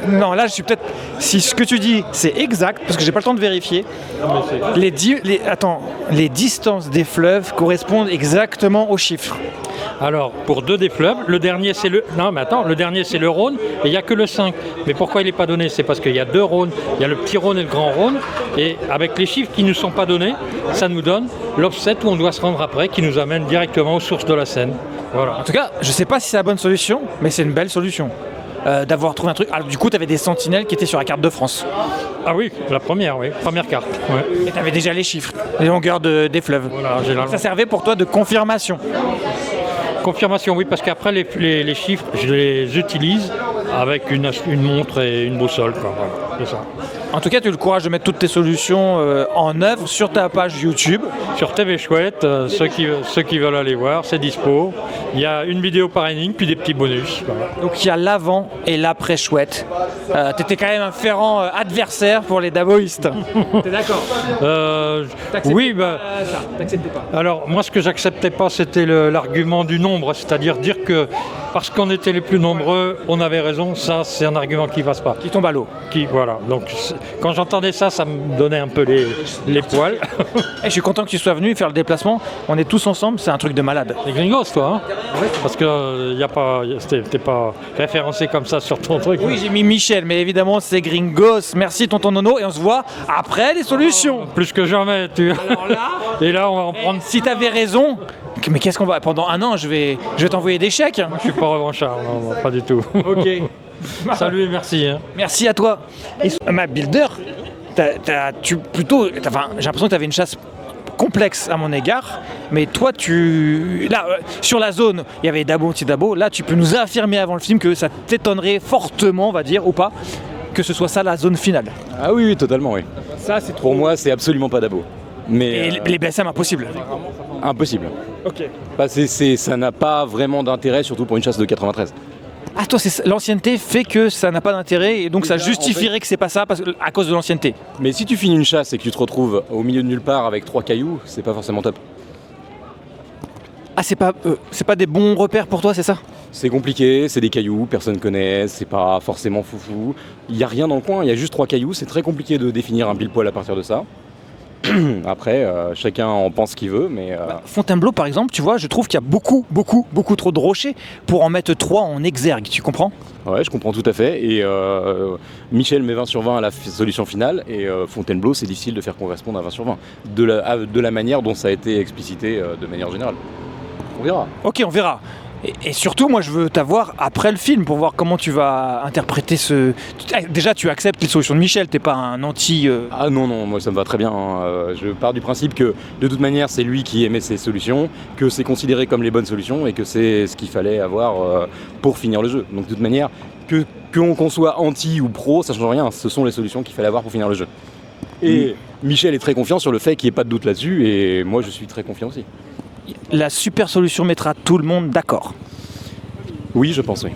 non, là je suis peut-être. Si ce que tu dis c'est exact, parce que j'ai pas le temps de vérifier, les distances des fleuves correspondent exactement aux chiffres. Alors, pour 2 des fleuves, le dernier c'est le Rhône, et il n'y a que le 5. Mais pourquoi il n'est pas donné? C'est parce qu'il y a 2 Rhônes, il y a le petit Rhône et le grand Rhône, et avec les chiffres qui ne nous sont pas donnés, ça nous donne l'offset où on doit se rendre après, qui nous amène directement aux sources de la Seine. Voilà. En tout cas, je sais pas si c'est la bonne solution, mais c'est une belle solution. D'avoir trouvé un truc. Alors, du coup, tu avais des sentinelles qui étaient sur la carte de France. Ah oui, première carte. Ouais. Et tu avais déjà les chiffres, les longueurs des fleuves. Voilà, ça servait pour toi de confirmation. Confirmation, oui, parce qu'après les chiffres, je les utilise avec une montre et une boussole. Quoi. Voilà, c'est ça. En tout cas, tu as eu le courage de mettre toutes tes solutions en œuvre sur ta page YouTube. Sur TV Chouette, ceux qui veulent aller voir, c'est dispo. Il y a une vidéo par inning, puis des petits bonus. Voilà. Donc il y a l'avant et l'après Chouette. T'étais quand même un ferrant adversaire pour les daboïstes. T'es d'accord? Oui, t'acceptais pas. Alors moi, ce que j'acceptais pas, c'était l'argument du nombre, c'est-à-dire dire que parce qu'on était les plus nombreux, on avait raison. Ça, c'est un argument qui passe pas. Qui tombe à l'eau. Voilà. Donc quand j'entendais ça, ça me donnait un peu les poils. Je suis content que tu sois venu faire le déplacement. On est tous ensemble, c'est un truc de malade. C'est Gringos, toi, hein? Ouais. Parce que t'es pas référencé comme ça sur ton truc. Oui, j'ai mis Michel, mais évidemment c'est Gringos. Merci tonton Nono, et on se voit après les solutions. Plus que jamais, Alors là, et là on va en prendre. Si t'avais raison. Mais qu'est-ce qu'on va... Pendant un an, je vais t'envoyer des chèques. Moi, je suis pas revanchard, non, pas du tout. Ok. Salut et merci. Hein. Merci à toi. Et ma builder, j'ai l'impression que tu avais une chasse complexe à mon égard, mais toi là sur la zone il y avait Dabo, anti-Dabo, là tu peux nous affirmer avant le film que ça t'étonnerait fortement, on va dire, ou pas, que ce soit ça la zone finale. Ah oui, totalement, oui. Ça c'est Pour moi c'est absolument pas Dabo. Mais et les BSM impossible. Impossible. Ok. Ça n'a pas vraiment d'intérêt, surtout pour une chasse de 93. Ah toi, l'ancienneté fait que ça n'a pas d'intérêt et donc ça justifierait que c'est pas ça à cause de l'ancienneté. Mais si tu finis une chasse et que tu te retrouves au milieu de nulle part avec 3 cailloux, c'est pas forcément top. Ah c'est pas des bons repères pour toi, c'est ça? C'est compliqué, c'est des cailloux, personne connaît, c'est pas forcément foufou. Il y a rien dans le coin, il y a juste 3 cailloux, c'est très compliqué de définir un pile poil à partir de ça. Après, chacun en pense ce qu'il veut, mais... Fontainebleau, par exemple, tu vois, je trouve qu'il y a beaucoup trop de rochers pour en mettre 3 en exergue, tu comprends? Ouais, je comprends tout à fait. Et Michel met 20 sur 20 à la solution finale, et Fontainebleau, c'est difficile de faire correspondre à 20 sur 20, de la manière dont ça a été explicité de manière générale. On verra. Ok, on verra. Et surtout, moi, je veux t'avoir après le film pour voir comment tu vas interpréter ce... Déjà, tu acceptes les solutions de Michel, t'es pas un anti... Ah non, moi ça me va très bien. Hein. Je pars du principe que, de toute manière, c'est lui qui émet ses solutions, que c'est considéré comme les bonnes solutions et que c'est ce qu'il fallait avoir pour finir le jeu. Donc, de toute manière, qu'on soit anti ou pro, ça change rien. Ce sont les solutions qu'il fallait avoir pour finir le jeu. Et Michel est très confiant sur le fait qu'il n'y ait pas de doute là-dessus, et moi, je suis très confiant aussi. La super solution mettra tout le monde d'accord. Oui, je pense, oui.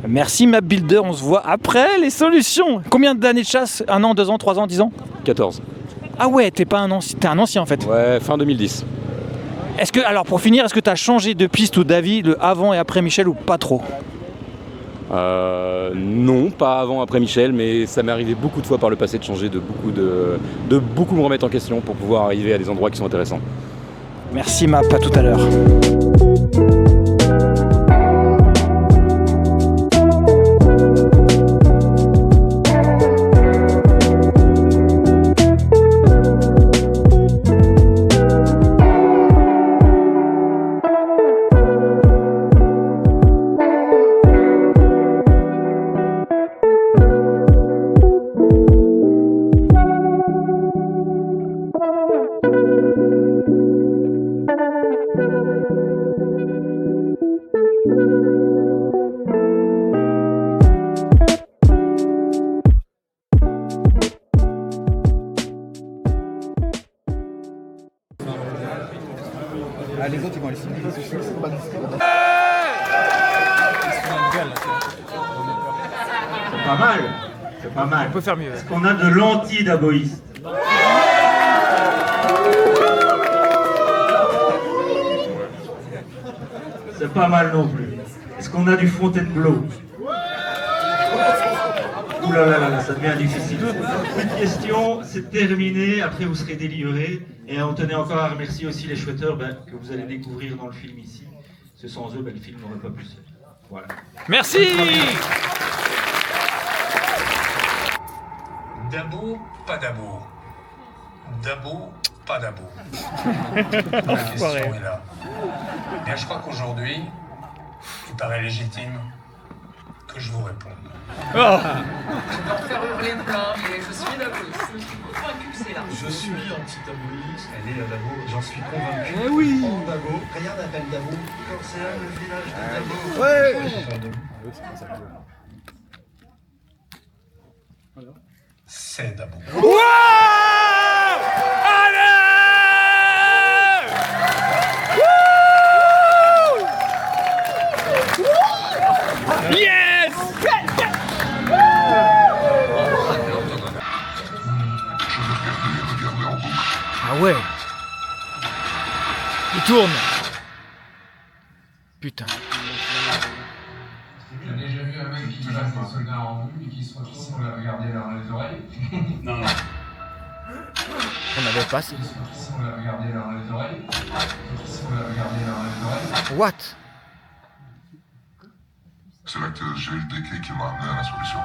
Merci Map Builder, on se voit après les solutions. Combien d'années de chasse? 1 an, 2 ans, 3 ans, 10 ans? 14. Ah ouais, t'es un ancien en fait. Ouais, fin 2010. Est-ce que, alors pour finir, est-ce que t'as changé de piste ou d'avis le avant et après Michel ou pas trop? Non, pas avant, après Michel, mais ça m'est arrivé beaucoup de fois par le passé de changer de beaucoup me remettre en question pour pouvoir arriver à des endroits qui sont intéressants. Merci Map, à tout à l'heure. Ah, les autres ils vont aller signer. C'est pas mal. C'est pas mal. On peut faire mieux. Est-ce qu'on a de l'anti-daboïste? C'est pas mal non plus. Est-ce qu'on a du Fontainebleau? Ouh là là là, ça devient difficile. Cette question, c'est terminé. Après, vous serez délivrés. Et on tenait encore à remercier aussi les chouetteurs que vous allez découvrir dans le film ici. Ce sans eux, le film n'aurait pas pu se faire. Voilà. Merci. Dabo, pas Dabo. Dabo, pas Dabo. La question est là. Bien, je crois qu'aujourd'hui, il paraît légitime que je vous réponde. Je n'en faire rien de plat, mais je suis daboïste. Je suis convaincu que c'est là. Je suis anti-daboïste. Elle est la Dabo, j'en suis convaincu. Eh oui. En Dabo. Regarde, appelle Dabo. Quand c'est là le village de Dabo. Ouais. C'est Dabo. Yes! Ah ouais. Il tourne. Putain. Tu as déjà vu un mec qui passe un soldat en vue et qui se retrouve pour le regarder dans les oreilles? Non, non. On avait pas ça. On l'a regardé dans les oreilles. On l'a regardé dans les oreilles. What? C'est là que j'ai eu le déclic qui m'a amené à la solution.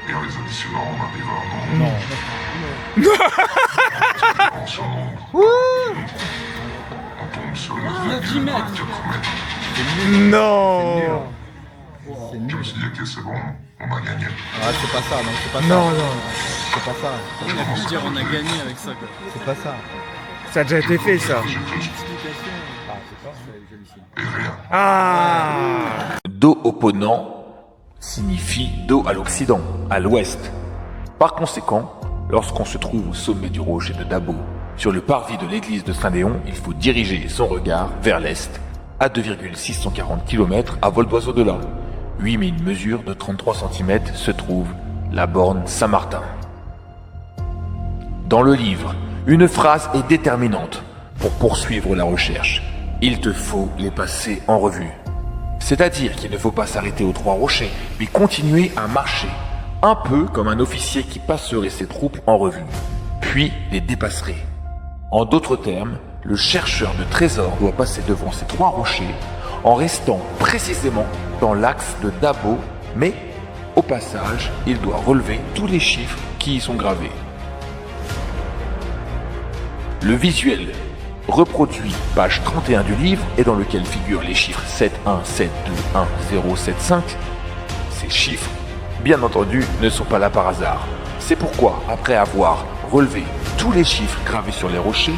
Et en les additionnant, on arrive à un nombre. Non. Sur nombre. On tombe sur 9,4 mètres. Non. Je me suis dit, ok, c'est bon, on va gagner. Ah, c'est pas ça, non, c'est pas ça. Non, non. C'est pas ça. On a pu dire on a gagné avec ça, quoi. C'est pas ça. Ça a déjà été fait, ça. Ah. Dos opponent signifie dos à l'occident, à l'ouest. Par conséquent, lorsqu'on se trouve au sommet du rocher de Dabo, sur le parvis de l'église de Saint-Léon, il faut diriger son regard vers l'est, à 2,640 km à vol d'oiseau de là. 8000 mesures de 33 cm se trouve la borne Saint-Martin. Dans le livre, une phrase est déterminante pour poursuivre la recherche. Il te faut les passer en revue. C'est-à-dire qu'il ne faut pas s'arrêter aux 3 rochers, mais continuer à marcher un peu comme un officier qui passerait ses troupes en revue, puis les dépasserait. En d'autres termes, le chercheur de trésors doit passer devant ces 3 rochers en restant précisément dans l'axe de Dabo, mais au passage, il doit relever tous les chiffres qui y sont gravés. Le visuel reproduit page 31 du livre et dans lequel figurent les chiffres 71721075. Ces chiffres, bien entendu, ne sont pas là par hasard. C'est pourquoi, après avoir relevé tous les chiffres gravés sur les rochers,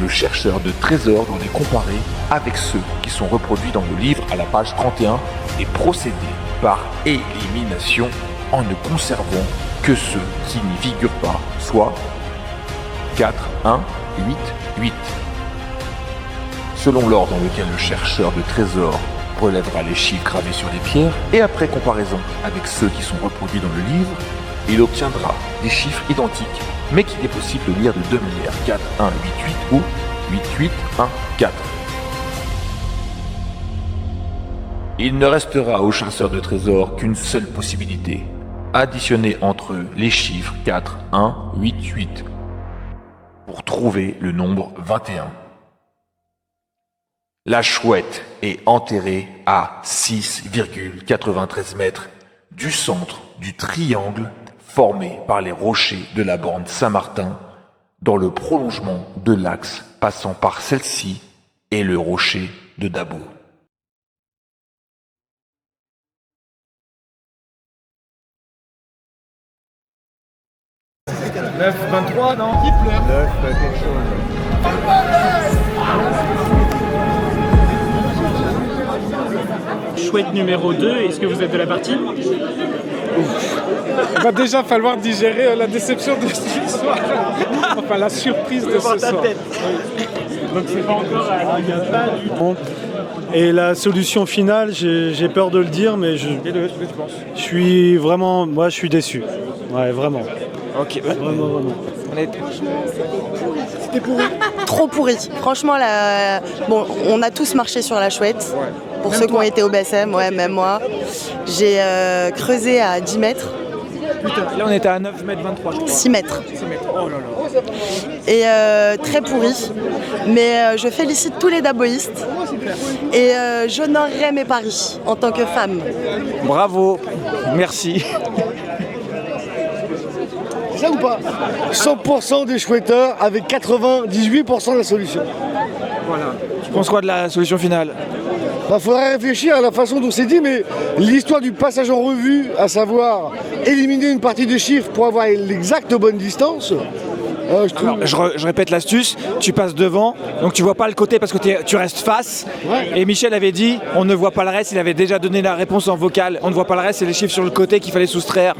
le chercheur de trésors doit les comparer avec ceux qui sont reproduits dans le livre à la page 31 et procéder par élimination en ne conservant que ceux qui n'y figurent pas, soit 4, 1, 8, 8. Selon l'ordre dans lequel le chercheur de trésors relèvera les chiffres gravés sur les pierres, et après comparaison avec ceux qui sont reproduits dans le livre, il obtiendra des chiffres identiques, mais qu'il est possible de lire de 2 manières, 4, 1, 8, 8 ou 8, 8, 1, 4. Il ne restera au chasseur de trésors qu'une seule possibilité, additionner entre eux les chiffres 4, 1, 8, 8, pour trouver le nombre 21. La chouette est enterrée à 6,93 mètres du centre du triangle formé par les rochers de la bande Saint-Martin dans le prolongement de l'axe passant par celle-ci et le rocher de Dabo. « 9-23, non ? Qui pleure ? 9, quelque chose. Chouette numéro 2, est-ce que vous êtes de la partie ? Il va déjà falloir digérer la déception de ce soir. Enfin, la surprise de ce soir. Donc c'est pas encore à Et la solution finale, j'ai peur de le dire, mais je suis vraiment, moi je suis déçu. Ouais, vraiment. Ok, vraiment. C'était pourri. Trop pourri. Franchement, bon, on a tous marché sur la chouette. Pour ceux qui ont été au BSM, ouais, même moi. J'ai creusé à 10 mètres. Putain, là on était à 9 mètres 23, je crois. 6 mètres. 6 mètres, oh là là. Et très pourri. Mais je félicite tous les daboïstes. Et j'honorerai mes paris en tant que femme. Bravo, merci. C'est ça ou pas ? 100% des chouetteurs avec 98% de la solution. Voilà. Tu penses quoi de la solution finale ? Faudrait réfléchir à la façon dont c'est dit, mais l'histoire du passage en revue, à savoir éliminer une partie des chiffres pour avoir l'exacte bonne distance, je trouve... Alors, je répète l'astuce, tu passes devant, donc tu vois pas le côté parce que tu restes face. Ouais. Et Michel avait dit, on ne voit pas le reste, il avait déjà donné la réponse en vocal, on ne voit pas le reste, c'est les chiffres sur le côté qu'il fallait soustraire.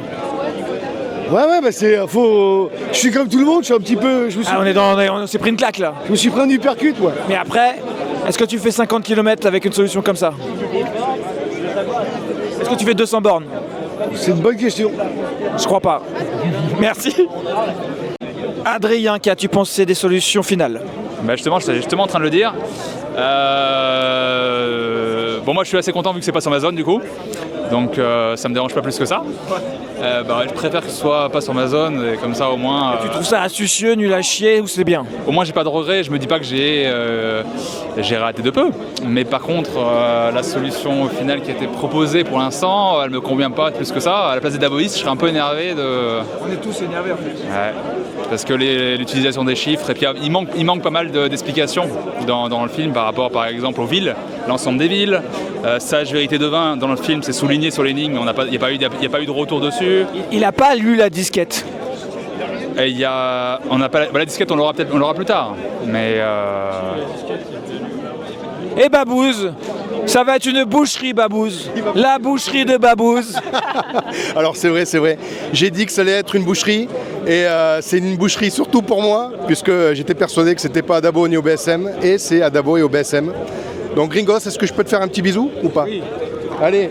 Ouais, bah c'est faut. Je suis comme tout le monde, je suis un petit peu. On s'est pris une claque là. Je me suis pris un uppercut, ouais. Mais après, est-ce que tu fais 50 km avec une solution comme ça ? Est-ce que tu fais 200 bornes ? C'est une bonne question. Je crois pas. Merci. Adrien, tu penses que c'est des solutions finales ? Bah justement, j'étais justement en train de le dire. Bon, moi je suis assez content vu que c'est pas sur ma zone du coup. Donc ça me dérange pas plus que ça. Je préfère que ce soit pas sur ma zone et comme ça au moins. Tu trouves ça astucieux, nul à chier ou c'est bien ? Au moins j'ai pas de regrets, je me dis pas que j'ai raté de peu. Mais par contre la solution finale qui a été proposée pour l'instant, elle me convient pas plus que ça. À la place des daboïstes, je serais un peu énervé de. On est tous énervés en fait. Ouais. Parce que l'utilisation des chiffres, et puis il manque pas mal d'explications dans le film par rapport par exemple aux villes, l'ensemble des villes. Sage vérité devin, dans le film c'est souligné sur l'énigme, mais il n'y a pas eu de retour dessus. Il n'a pas lu la disquette. Et la disquette on l'aura plus tard. Mais Et Babouze, ça va être une boucherie Babouze. La boucherie de Babouze. Alors c'est vrai. J'ai dit que ça allait être une boucherie. Et c'est une boucherie surtout pour moi, puisque j'étais persuadé que c'était pas à Dabo ni au BSM. Et c'est à Dabo et au BSM. Donc Gringos, est-ce que je peux te faire un petit bisou ou pas ? Oui. Allez.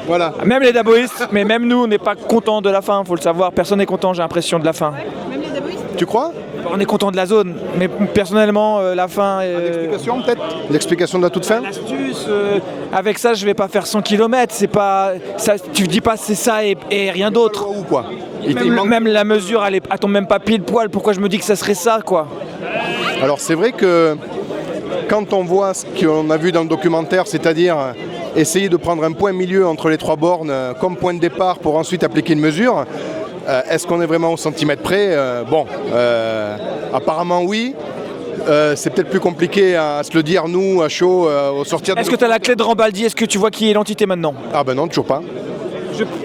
Voilà. Même les daboïstes, mais même nous, on n'est pas contents de la fin, faut le savoir. Personne n'est content, j'ai l'impression, de la fin. Même les daboïstes ? Tu crois ? On est content de la zone, mais personnellement, la fin... L'explication peut-être? L'explication de la toute fin? L'astuce, avec ça, je vais pas faire 100 km, c'est pas... Ça, tu dis pas c'est ça et rien d'autre. Ou quoi? Même la mesure, elle tombe même pas pile poil, pourquoi je me dis que ça serait ça, quoi? Alors c'est vrai que quand on voit ce qu'on a vu dans le documentaire, c'est-à-dire essayer de prendre un point milieu entre les trois bornes comme point de départ pour ensuite appliquer une mesure, est-ce qu'on est vraiment au centimètre près? Apparemment oui. C'est peut-être plus compliqué à se le dire, nous, à chaud, au sortir de... Est-ce que tu as la clé de Rambaldi? Est-ce que tu vois qui est l'entité maintenant? Ah ben non, toujours pas.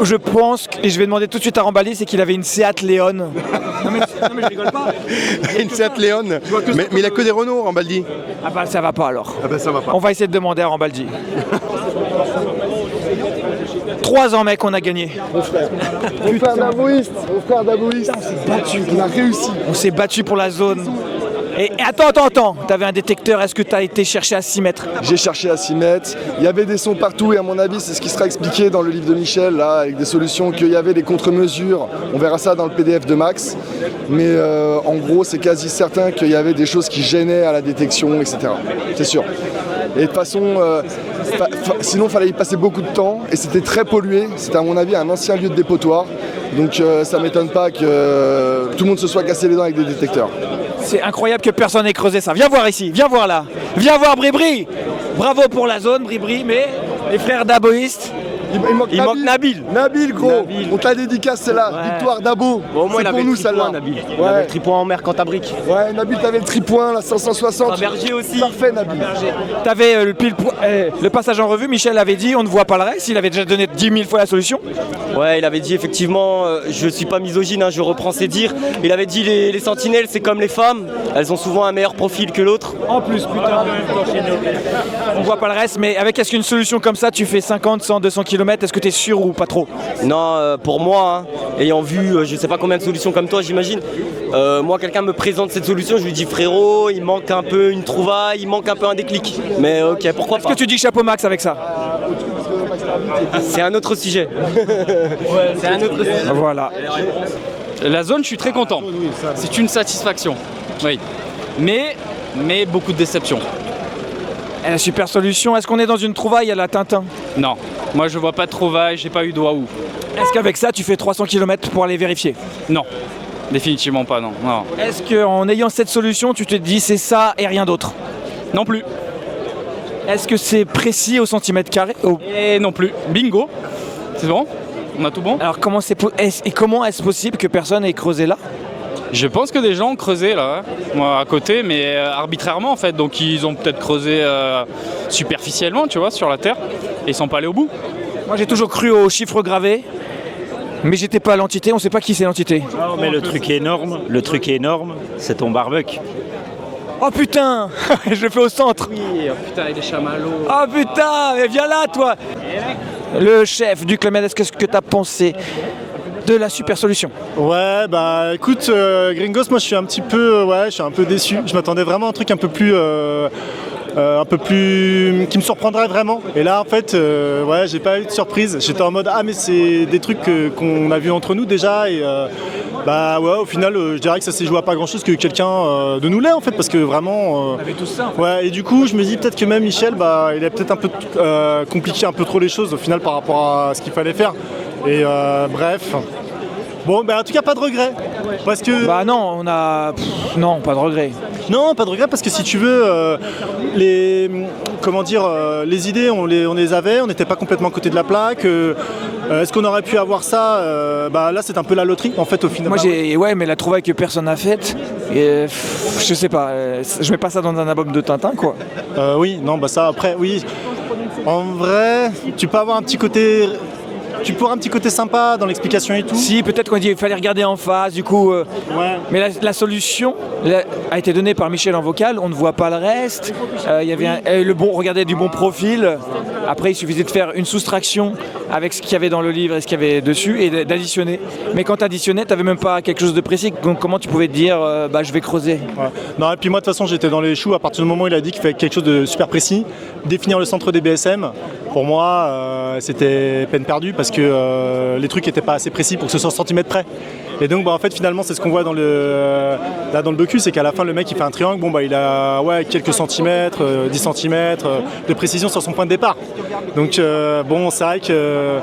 Je pense, et je vais demander tout de suite à Rambaldi, c'est qu'il avait une Seat Leon. non, mais je rigole pas. Une Seat Leon. Mais il a que des Renault, Rambaldi. Ah bah ça va pas alors. Ah ben ça va pas. On va essayer de demander à Rambaldi. 3 ans mec, on a gagné. Mon frère Daboïste, on a réussi. On s'est battu pour la zone. Et attends, t'avais un détecteur, est-ce que t'as été chercher à 6 mètres? J'ai cherché à 6 mètres, il y avait des sons partout et à mon avis c'est ce qui sera expliqué dans le livre de Michel, là, avec des solutions, qu'il y avait des contre-mesures, on verra ça dans le PDF de Max, mais en gros c'est quasi certain qu'il y avait des choses qui gênaient à la détection, etc. C'est sûr. Et de toute façon, sinon il fallait y passer beaucoup de temps et c'était très pollué, c'était à mon avis un ancien lieu de dépotoir, donc ça m'étonne pas que tout le monde se soit cassé les dents avec des détecteurs. C'est incroyable que personne n'ait creusé ça. Viens voir ici, viens voir là. Viens voir Bribri. Bravo pour la zone, Bribri, mais les frères daboïstes, il manque Nabil. Nabil, gros. Nabil. On te la dédicace, c'est là. Ouais. Victoire d'Abo. Bon, au moins, c'est pour nous, celle-là. Nabil. Ouais. Il avait le tripoint en mer Cantabrique. Ouais, Nabil, t'avais le tripoint, la 560. Berger aussi. Parfait, Nabil. T'avais le passage en revue. Michel avait dit on ne voit pas le reste. Il avait déjà donné 10 000 fois la solution. Ouais, il avait dit effectivement, je suis pas misogyne, hein, je reprends ses dires. Il avait dit les sentinelles, c'est comme les femmes. Elles ont souvent un meilleur profil que l'autre. En plus, putain. On voit pas le reste, mais est-ce qu'une solution comme ça, tu fais 50, 100, 200 km, est-ce que t'es sûr ou pas trop? Non, pour moi, hein, ayant vu je sais pas combien de solutions comme toi, j'imagine, moi quelqu'un me présente cette solution, je lui dis frérot, il manque un peu une trouvaille, il manque un peu un déclic. Mais ok, pourquoi pas. Est-ce que tu dis chapeau max avec ça? C'est un autre sujet. C'est un autre sujet. Voilà. La zone, je suis très content. C'est une satisfaction. Oui. Mais beaucoup de déception. La super solution, est-ce qu'on est dans une trouvaille à la Tintin? Non, moi je vois pas de trouvaille, j'ai pas eu de waouh. Est-ce qu'avec ça tu fais 300 km pour aller vérifier? Non, définitivement pas, non. Est-ce qu'en ayant cette solution tu te dis c'est ça et rien d'autre? Non plus. Est-ce que c'est précis au centimètre carré? Et non plus. Bingo. C'est bon? On a tout bon? Alors comment est-ce possible que personne ait creusé là? Je pense que des gens ont creusé là, moi à côté, mais arbitrairement en fait. Donc ils ont peut-être creusé superficiellement, tu vois, sur la terre, et ils sont pas allés au bout. Moi j'ai toujours cru aux chiffres gravés, mais j'étais pas à l'entité, on sait pas qui c'est l'entité. Non mais le truc est énorme, c'est ton barbecue. Oh putain, je le fais au centre. Oui, oh putain, il est chamallow. Oh putain, mais viens là toi. Le chef du Clément, est-ce que t'as pensé de la super solution? Ouais, bah écoute, Gringos, moi je suis un peu déçu. Je m'attendais vraiment à un truc un peu plus qui me surprendrait vraiment. Et là en fait, j'ai pas eu de surprise. J'étais en mode mais c'est des trucs qu'on a vu entre nous déjà et au final je dirais que ça s'est joué à pas grand chose que quelqu'un de nous l'ait en fait parce que vraiment. On avait tous ça. En fait. Ouais, et du coup je me dis peut-être que même Michel, il a peut-être un peu compliqué un peu trop les choses au final par rapport à ce qu'il fallait faire. Et bref. Bon, en tout cas, pas de regret. Parce que... non, non, pas de regret. Non, pas de regret, parce que si tu veux, les idées, on les avait, on n'était pas complètement à côté de la plaque. Est-ce qu'on aurait pu avoir ça? Là, c'est un peu la loterie, en fait, au final. Moi, mais la trouvaille que personne n'a faite, je sais pas, je mets pas ça dans un album de Tintin, quoi. Oui, non, ça, après, oui. En vrai, tu peux avoir un petit côté... Tu pourras un petit côté sympa dans l'explication et tout. Si, peut-être qu'on dit qu'il fallait regarder en face, du coup. Mais la solution a été donnée par Michel en vocal, on ne voit pas le reste. Il y avait regardez du bon profil. Après, il suffisait de faire une soustraction avec ce qu'il y avait dans le livre et ce qu'il y avait dessus et d'additionner. Mais quand tu additionnais, tu n'avais même pas quelque chose de précis. Donc, comment tu pouvais te dire, je vais creuser? Non, et puis moi, de toute façon, j'étais dans les choux à partir du moment où il a dit qu'il fallait quelque chose de super précis, définir le centre des BSM. Pour moi, c'était peine perdue parce que les trucs n'étaient pas assez précis pour que ce soit centimètre près. Et donc en fait finalement c'est ce qu'on voit dans le docu, c'est qu'à la fin le mec il fait un triangle, il a quelques centimètres, 10 centimètres de précision sur son point de départ. Donc c'est vrai que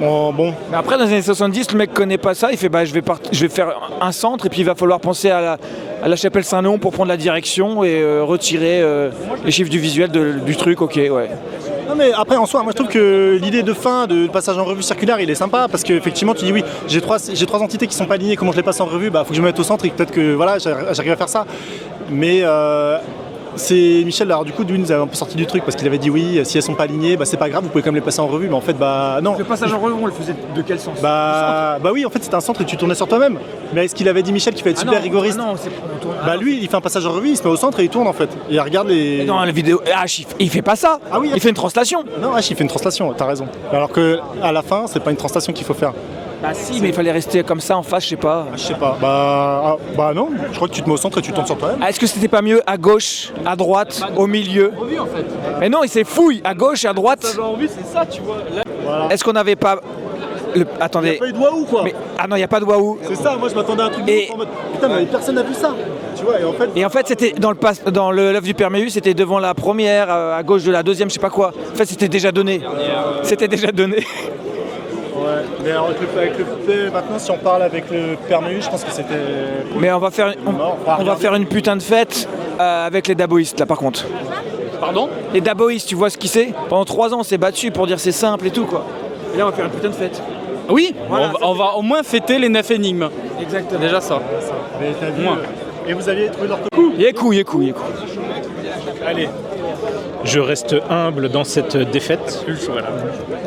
bon. Mais après dans les années 70 le mec connaît pas ça, il fait je vais faire un centre et puis il va falloir penser à la chapelle Saint-Léon pour prendre la direction et retirer les chiffres du visuel du truc, ok ouais. Non mais après en soi, moi je trouve que l'idée de fin, de passage en revue circulaire, il est sympa parce qu'effectivement tu dis oui, j'ai trois entités qui sont pas alignées, comment je les passe en revue, faut que je me mette au centre et peut-être que voilà, j'arrive à faire ça. Mais c'est Michel, alors du coup nous avait un peu sorti du truc parce qu'il avait dit oui, si elles sont pas alignées, c'est pas grave, vous pouvez quand même les passer en revue, mais en fait non. Le passage en revue, on le faisait de quel sens? Oui, en fait c'était un centre et tu tournais sur toi-même. Mais est-ce qu'il avait dit Michel qui va être super rigoriste? Non, lui il fait un passage en revue, il se met au centre et il tourne en fait. Et il regarde les. Dans la vidéo, il fait pas ça. Ah oui, il fait une translation. Non, il fait une translation, t'as raison. Alors que à la fin, c'est pas une translation qu'il faut faire. Si, mais il fallait rester comme ça en face, je sais pas. Je sais pas. Non, je crois que tu te mets au centre et tu tournes sur toi-même. Est-ce que c'était pas mieux à gauche, à droite, au milieu? En fait. Mais non, il s'est fouille à gauche et à droite. C'est ça, tu vois. Voilà. Est-ce qu'on n'avait pas. Attendez. Il n'y a pas eu de waouh quoi. Ah non, il n'y a pas de waouh. C'est ça, moi je m'attendais à un truc en mode. Putain, mais personne n'a vu ça. Tu vois, et en fait c'était dans l'œuvre du Père Méhus, c'était devant la première, à gauche de la deuxième, je sais pas quoi. En fait, c'était déjà donné. C'était déjà donné. Ouais, mais alors maintenant si on parle avec le Père Méhus, je pense que c'était. Mais on va faire une putain de fête avec les daboïstes là par contre. Pardon? Les daboïstes, tu vois ce qu'ils c'est? Pendant 3 ans on s'est battu pour dire c'est simple et tout quoi. Et là on va faire une putain de fête. Oui, voilà, on va au moins fêter les 9 énigmes. Exactement. Déjà ça. Mais t'as vu, et vous aviez trouvé leur Yékou. Allez. Je reste humble dans cette défaite. Voilà.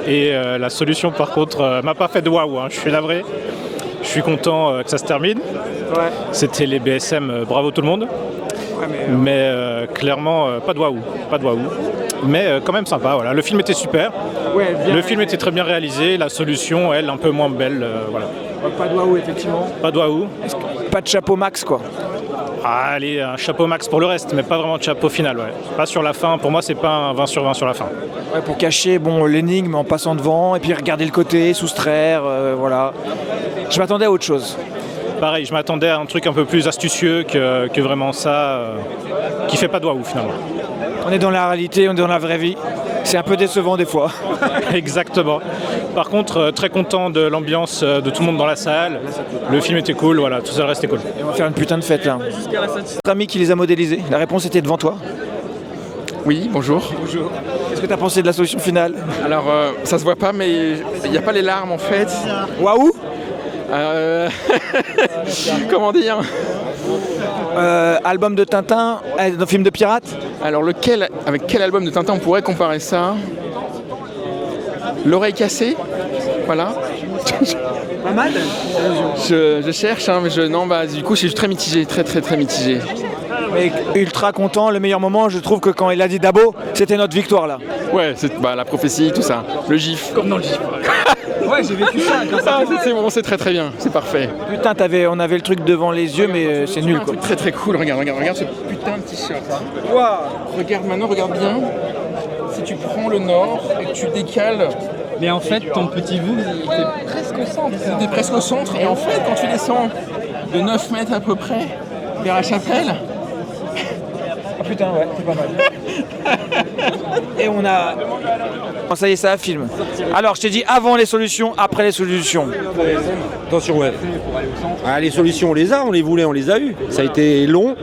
Et la solution, par contre, m'a pas fait de waouh. Je suis navré. Je suis content que ça se termine. Ouais. C'était les BSM, bravo tout le monde. Ouais, mais clairement, pas de waouh. Mais quand même sympa. Voilà. Le film était super. Ouais, le film était très bien réalisé. La solution, elle, un peu moins belle. Voilà. Pas de waouh, effectivement. Pas de waouh. Pas de chapeau max, quoi. Ah, allez, un chapeau max pour le reste, mais pas vraiment de chapeau final, ouais. Pas sur la fin, pour moi c'est pas un 20 sur 20 sur la fin. Ouais, pour cacher l'énigme en passant devant, et puis regarder le côté, soustraire, voilà. Je m'attendais à autre chose. Pareil, je m'attendais à un truc un peu plus astucieux que vraiment ça, qui fait pas de waouh finalement. On est dans la réalité, on est dans la vraie vie. C'est un peu décevant des fois. Exactement. Par contre, très content de l'ambiance de tout le monde dans la salle. Le film était cool, voilà, tout ça le reste est cool. Et on va faire une putain de fête là. Notre ami qui les a modélisés, la réponse était devant toi. Oui, bonjour. Bonjour. Qu'est-ce que tu as pensé de la solution finale? Alors, ça se voit pas, mais il n'y a pas les larmes en fait. Waouh. Comment dire? Album de Tintin, un film de pirate? Alors avec quel album de Tintin on pourrait comparer ça? L'oreille cassée, voilà. Pas mal. Je cherche, mais du coup je suis très mitigé, très mitigé. Mais ultra content, le meilleur moment, je trouve que quand il a dit Dabo, c'était notre victoire là. Ouais, c'est la prophétie, tout ça, le gif. Comme dans le gif. Ouais, j'ai vécu ça. C'est bon, c'est très bien, c'est parfait. Putain, on avait le truc devant les yeux, mais c'est nul quoi. Très cool, regarde ce putain de t-shirt. Wow. Regarde bien. Si tu prends le nord et que tu décales. Mais en fait, ton petit bout, il était presque au centre. C'était presque au centre, et en fait, quand tu descends de 9 mètres à peu près vers la chapelle. Ah putain, ouais, c'est pas mal. Et on a. Oh, ça y est, ça filme. Alors, je t'ai dit avant les solutions, après les solutions. Attention, ouais. Ah, les solutions, on les a, on les voulait, on les a eues. Ça a été long.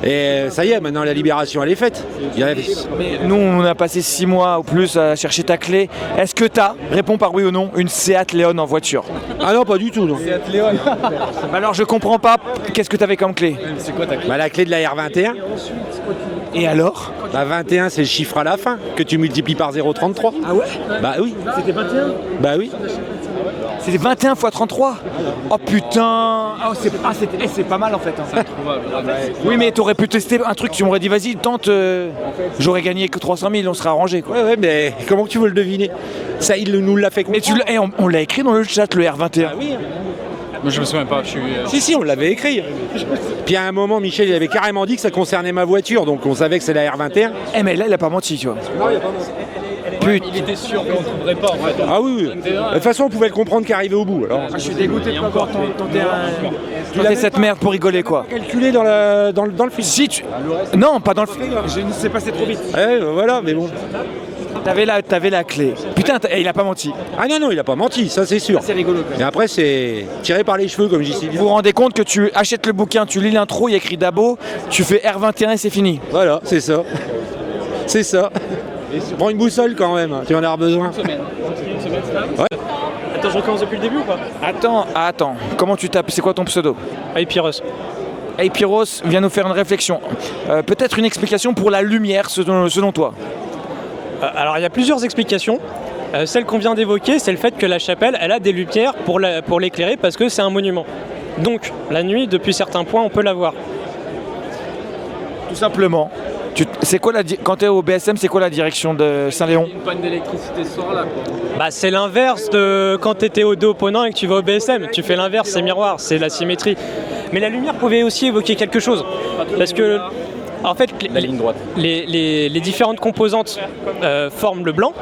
Et ça y est, maintenant la libération elle est faite. Mais nous on a passé 6 mois ou plus à chercher ta clé. Est-ce que t'as, réponds par oui ou non, une Seat Leon en voiture? Ah non, pas du tout. Non. Seat Leon. Alors je comprends pas, qu'est-ce que t'avais comme clé? C'est quoi ta clé? La clé de la R21. Et alors? 21 c'est le chiffre à la fin, que tu multiplies par 0,33. Ah ouais? Bah oui. C'était 21? Bah oui. C'était 21 x 33. Oh putain. C'est pas mal en fait. Hein. Oui mais t'aurais pu tester un truc, tu m'aurais dit vas-y tente, j'aurais gagné que 300 000, on serait arrangé quoi. Ouais mais comment tu veux le deviner? Ça il nous l'a fait comprendre. Mais on l'a écrit dans le chat le R21. Ah oui. Moi je me souviens pas, Si on l'avait écrit. Puis à un moment Michel il avait carrément dit que ça concernait ma voiture, donc on savait que c'est la R21. Mais là il a pas menti tu vois. Non il a pas menti. Putain. Il était sûr qu'on ne trouverait pas en fait. Ah oui, oui. De toute façon, on pouvait le comprendre qu'arriver au bout. Alors, Je suis dégoûté de pas avoir tenté cette merde pour rigoler quoi. calculé dans le film. Si tu... Non, pas dans le film. C'est passé trop vite. Ouais, voilà, mais bon. T'avais la clé. Putain, il a pas menti. Ah non, il a pas menti, ça c'est sûr. C'est rigolo. Et après, c'est tiré par les cheveux, comme je dis si bien. Vous vous rendez compte que tu achètes le bouquin, tu lis l'intro, il y a écrit Dabo, tu fais R21 et c'est fini. Voilà, c'est ça. C'est ça. Prends une boussole quand même, tu en as besoin. Ouais. Attends, je recommence depuis le début ou pas? Attends. Comment tu tapes? C'est quoi ton pseudo? Pyros. Hey Pyros, viens nous faire une réflexion. Peut-être une explication pour la lumière selon toi. Alors il y a plusieurs explications. Celle qu'on vient d'évoquer, c'est le fait que la chapelle, elle a des lumières pour l'éclairer parce que c'est un monument. Donc la nuit, depuis certains points, on peut la voir. Tout simplement. C'est quoi quand t'es au BSM, c'est quoi la direction de Saint-Léon? Une panne d'électricité ce soir-là, quoi. Bah c'est l'inverse de quand t'étais au dos opposant et que tu vas au BSM. Tu fais l'inverse, c'est miroir, c'est la symétrie. Mais la lumière pouvait aussi évoquer quelque chose. Parce que en fait, La ligne droite. les différentes composantes forment le blanc,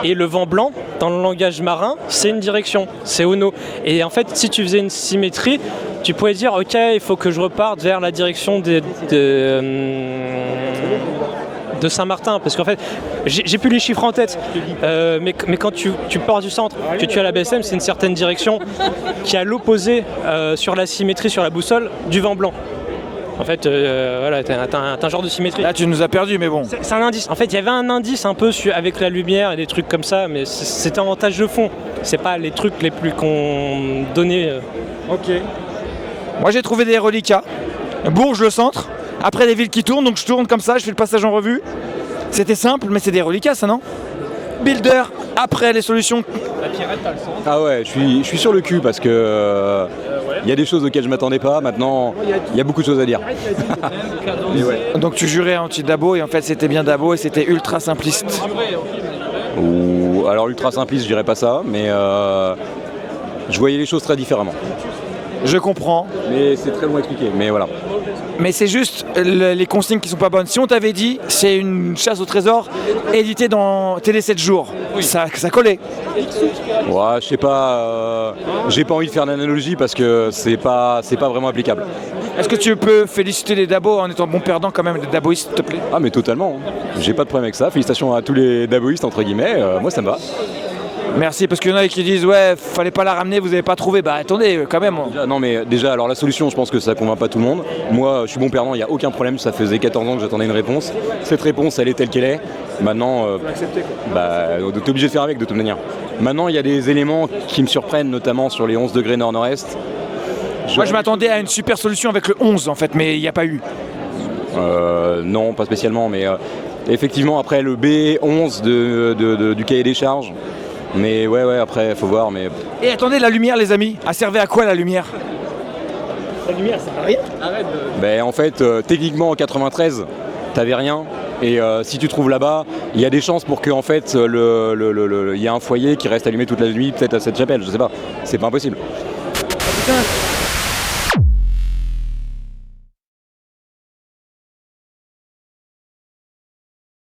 et le vent blanc, dans le langage marin, c'est une direction, c'est Ono. Et en fait, si tu faisais une symétrie, tu pourrais dire, ok, il faut que je reparte vers la direction de Saint-Martin, parce qu'en fait, j'ai plus les chiffres en tête, mais quand tu pars du centre, que tu as la BSM, c'est une certaine direction qui est à l'opposé sur la symétrie, sur la boussole, du vent blanc. En fait, voilà, t'as un genre de symétrie. Là, tu nous as perdu, mais bon. C'est un indice. En fait, il y avait un indice un peu avec la lumière et des trucs comme ça, mais c'était en tâche de fond. C'est pas les trucs les plus qu'on donnait. Ok. Moi, j'ai trouvé des reliquats. Bourges, le centre. Après, les villes qui tournent, donc je tourne comme ça, je fais le passage en revue. C'était simple, mais c'est des reliquats, ça, non? Builder, après les solutions. La Pierrette, t'as le centre. Ah ouais, je suis sur le cul parce que il y a des choses auxquelles je m'attendais pas. Maintenant, il y a beaucoup de choses à dire. Donc tu jurais anti-Dabo et en fait c'était bien Dabo et c'était ultra simpliste. Ou alors ultra simpliste, je dirais pas ça, mais je voyais les choses très différemment. Je comprends. Mais c'est très long à expliquer, mais voilà. Mais c'est juste les consignes qui sont pas bonnes. Si on t'avait dit c'est une chasse au trésor éditée dans Télé 7 jours, ça collait. Ouais, je sais pas, j'ai pas envie de faire l'analogie parce que c'est pas vraiment applicable. Est-ce que tu peux féliciter les Dabos en étant bon perdant quand même, les Daboistes, s'il te plaît? Ah mais totalement, j'ai pas de problème avec ça. Félicitations à tous les Daboistes entre guillemets, moi ça me va. Merci, parce qu'il y en a qui disent ouais, fallait pas la ramener, vous avez pas trouvé. Bah attendez, quand même. Non mais déjà, alors la solution, je pense que ça convainc pas tout le monde. Moi, je suis bon perdant, il n'y a aucun problème, ça faisait 14 ans que j'attendais une réponse. Cette réponse, elle est telle qu'elle est. Maintenant, t'es obligé de faire avec de toute manière. Maintenant, il y a des éléments qui me surprennent, notamment sur les 11 degrés nord-nord-est. Moi, je m'attendais à une super solution avec le 11 en fait, mais il n'y a pas eu. Non, pas spécialement, mais effectivement, après le B11 du cahier des charges. Mais ouais, après, faut voir, mais... Et attendez, la lumière, les amis, a servi à quoi la lumière? La lumière, ça sert à rien. Arrête Ben, en fait, techniquement, en 93, t'avais rien. Et si tu trouves là-bas, il y a des chances pour que en fait, il y a un foyer qui reste allumé toute la nuit, peut-être à cette chapelle, je sais pas. C'est pas impossible. Putain.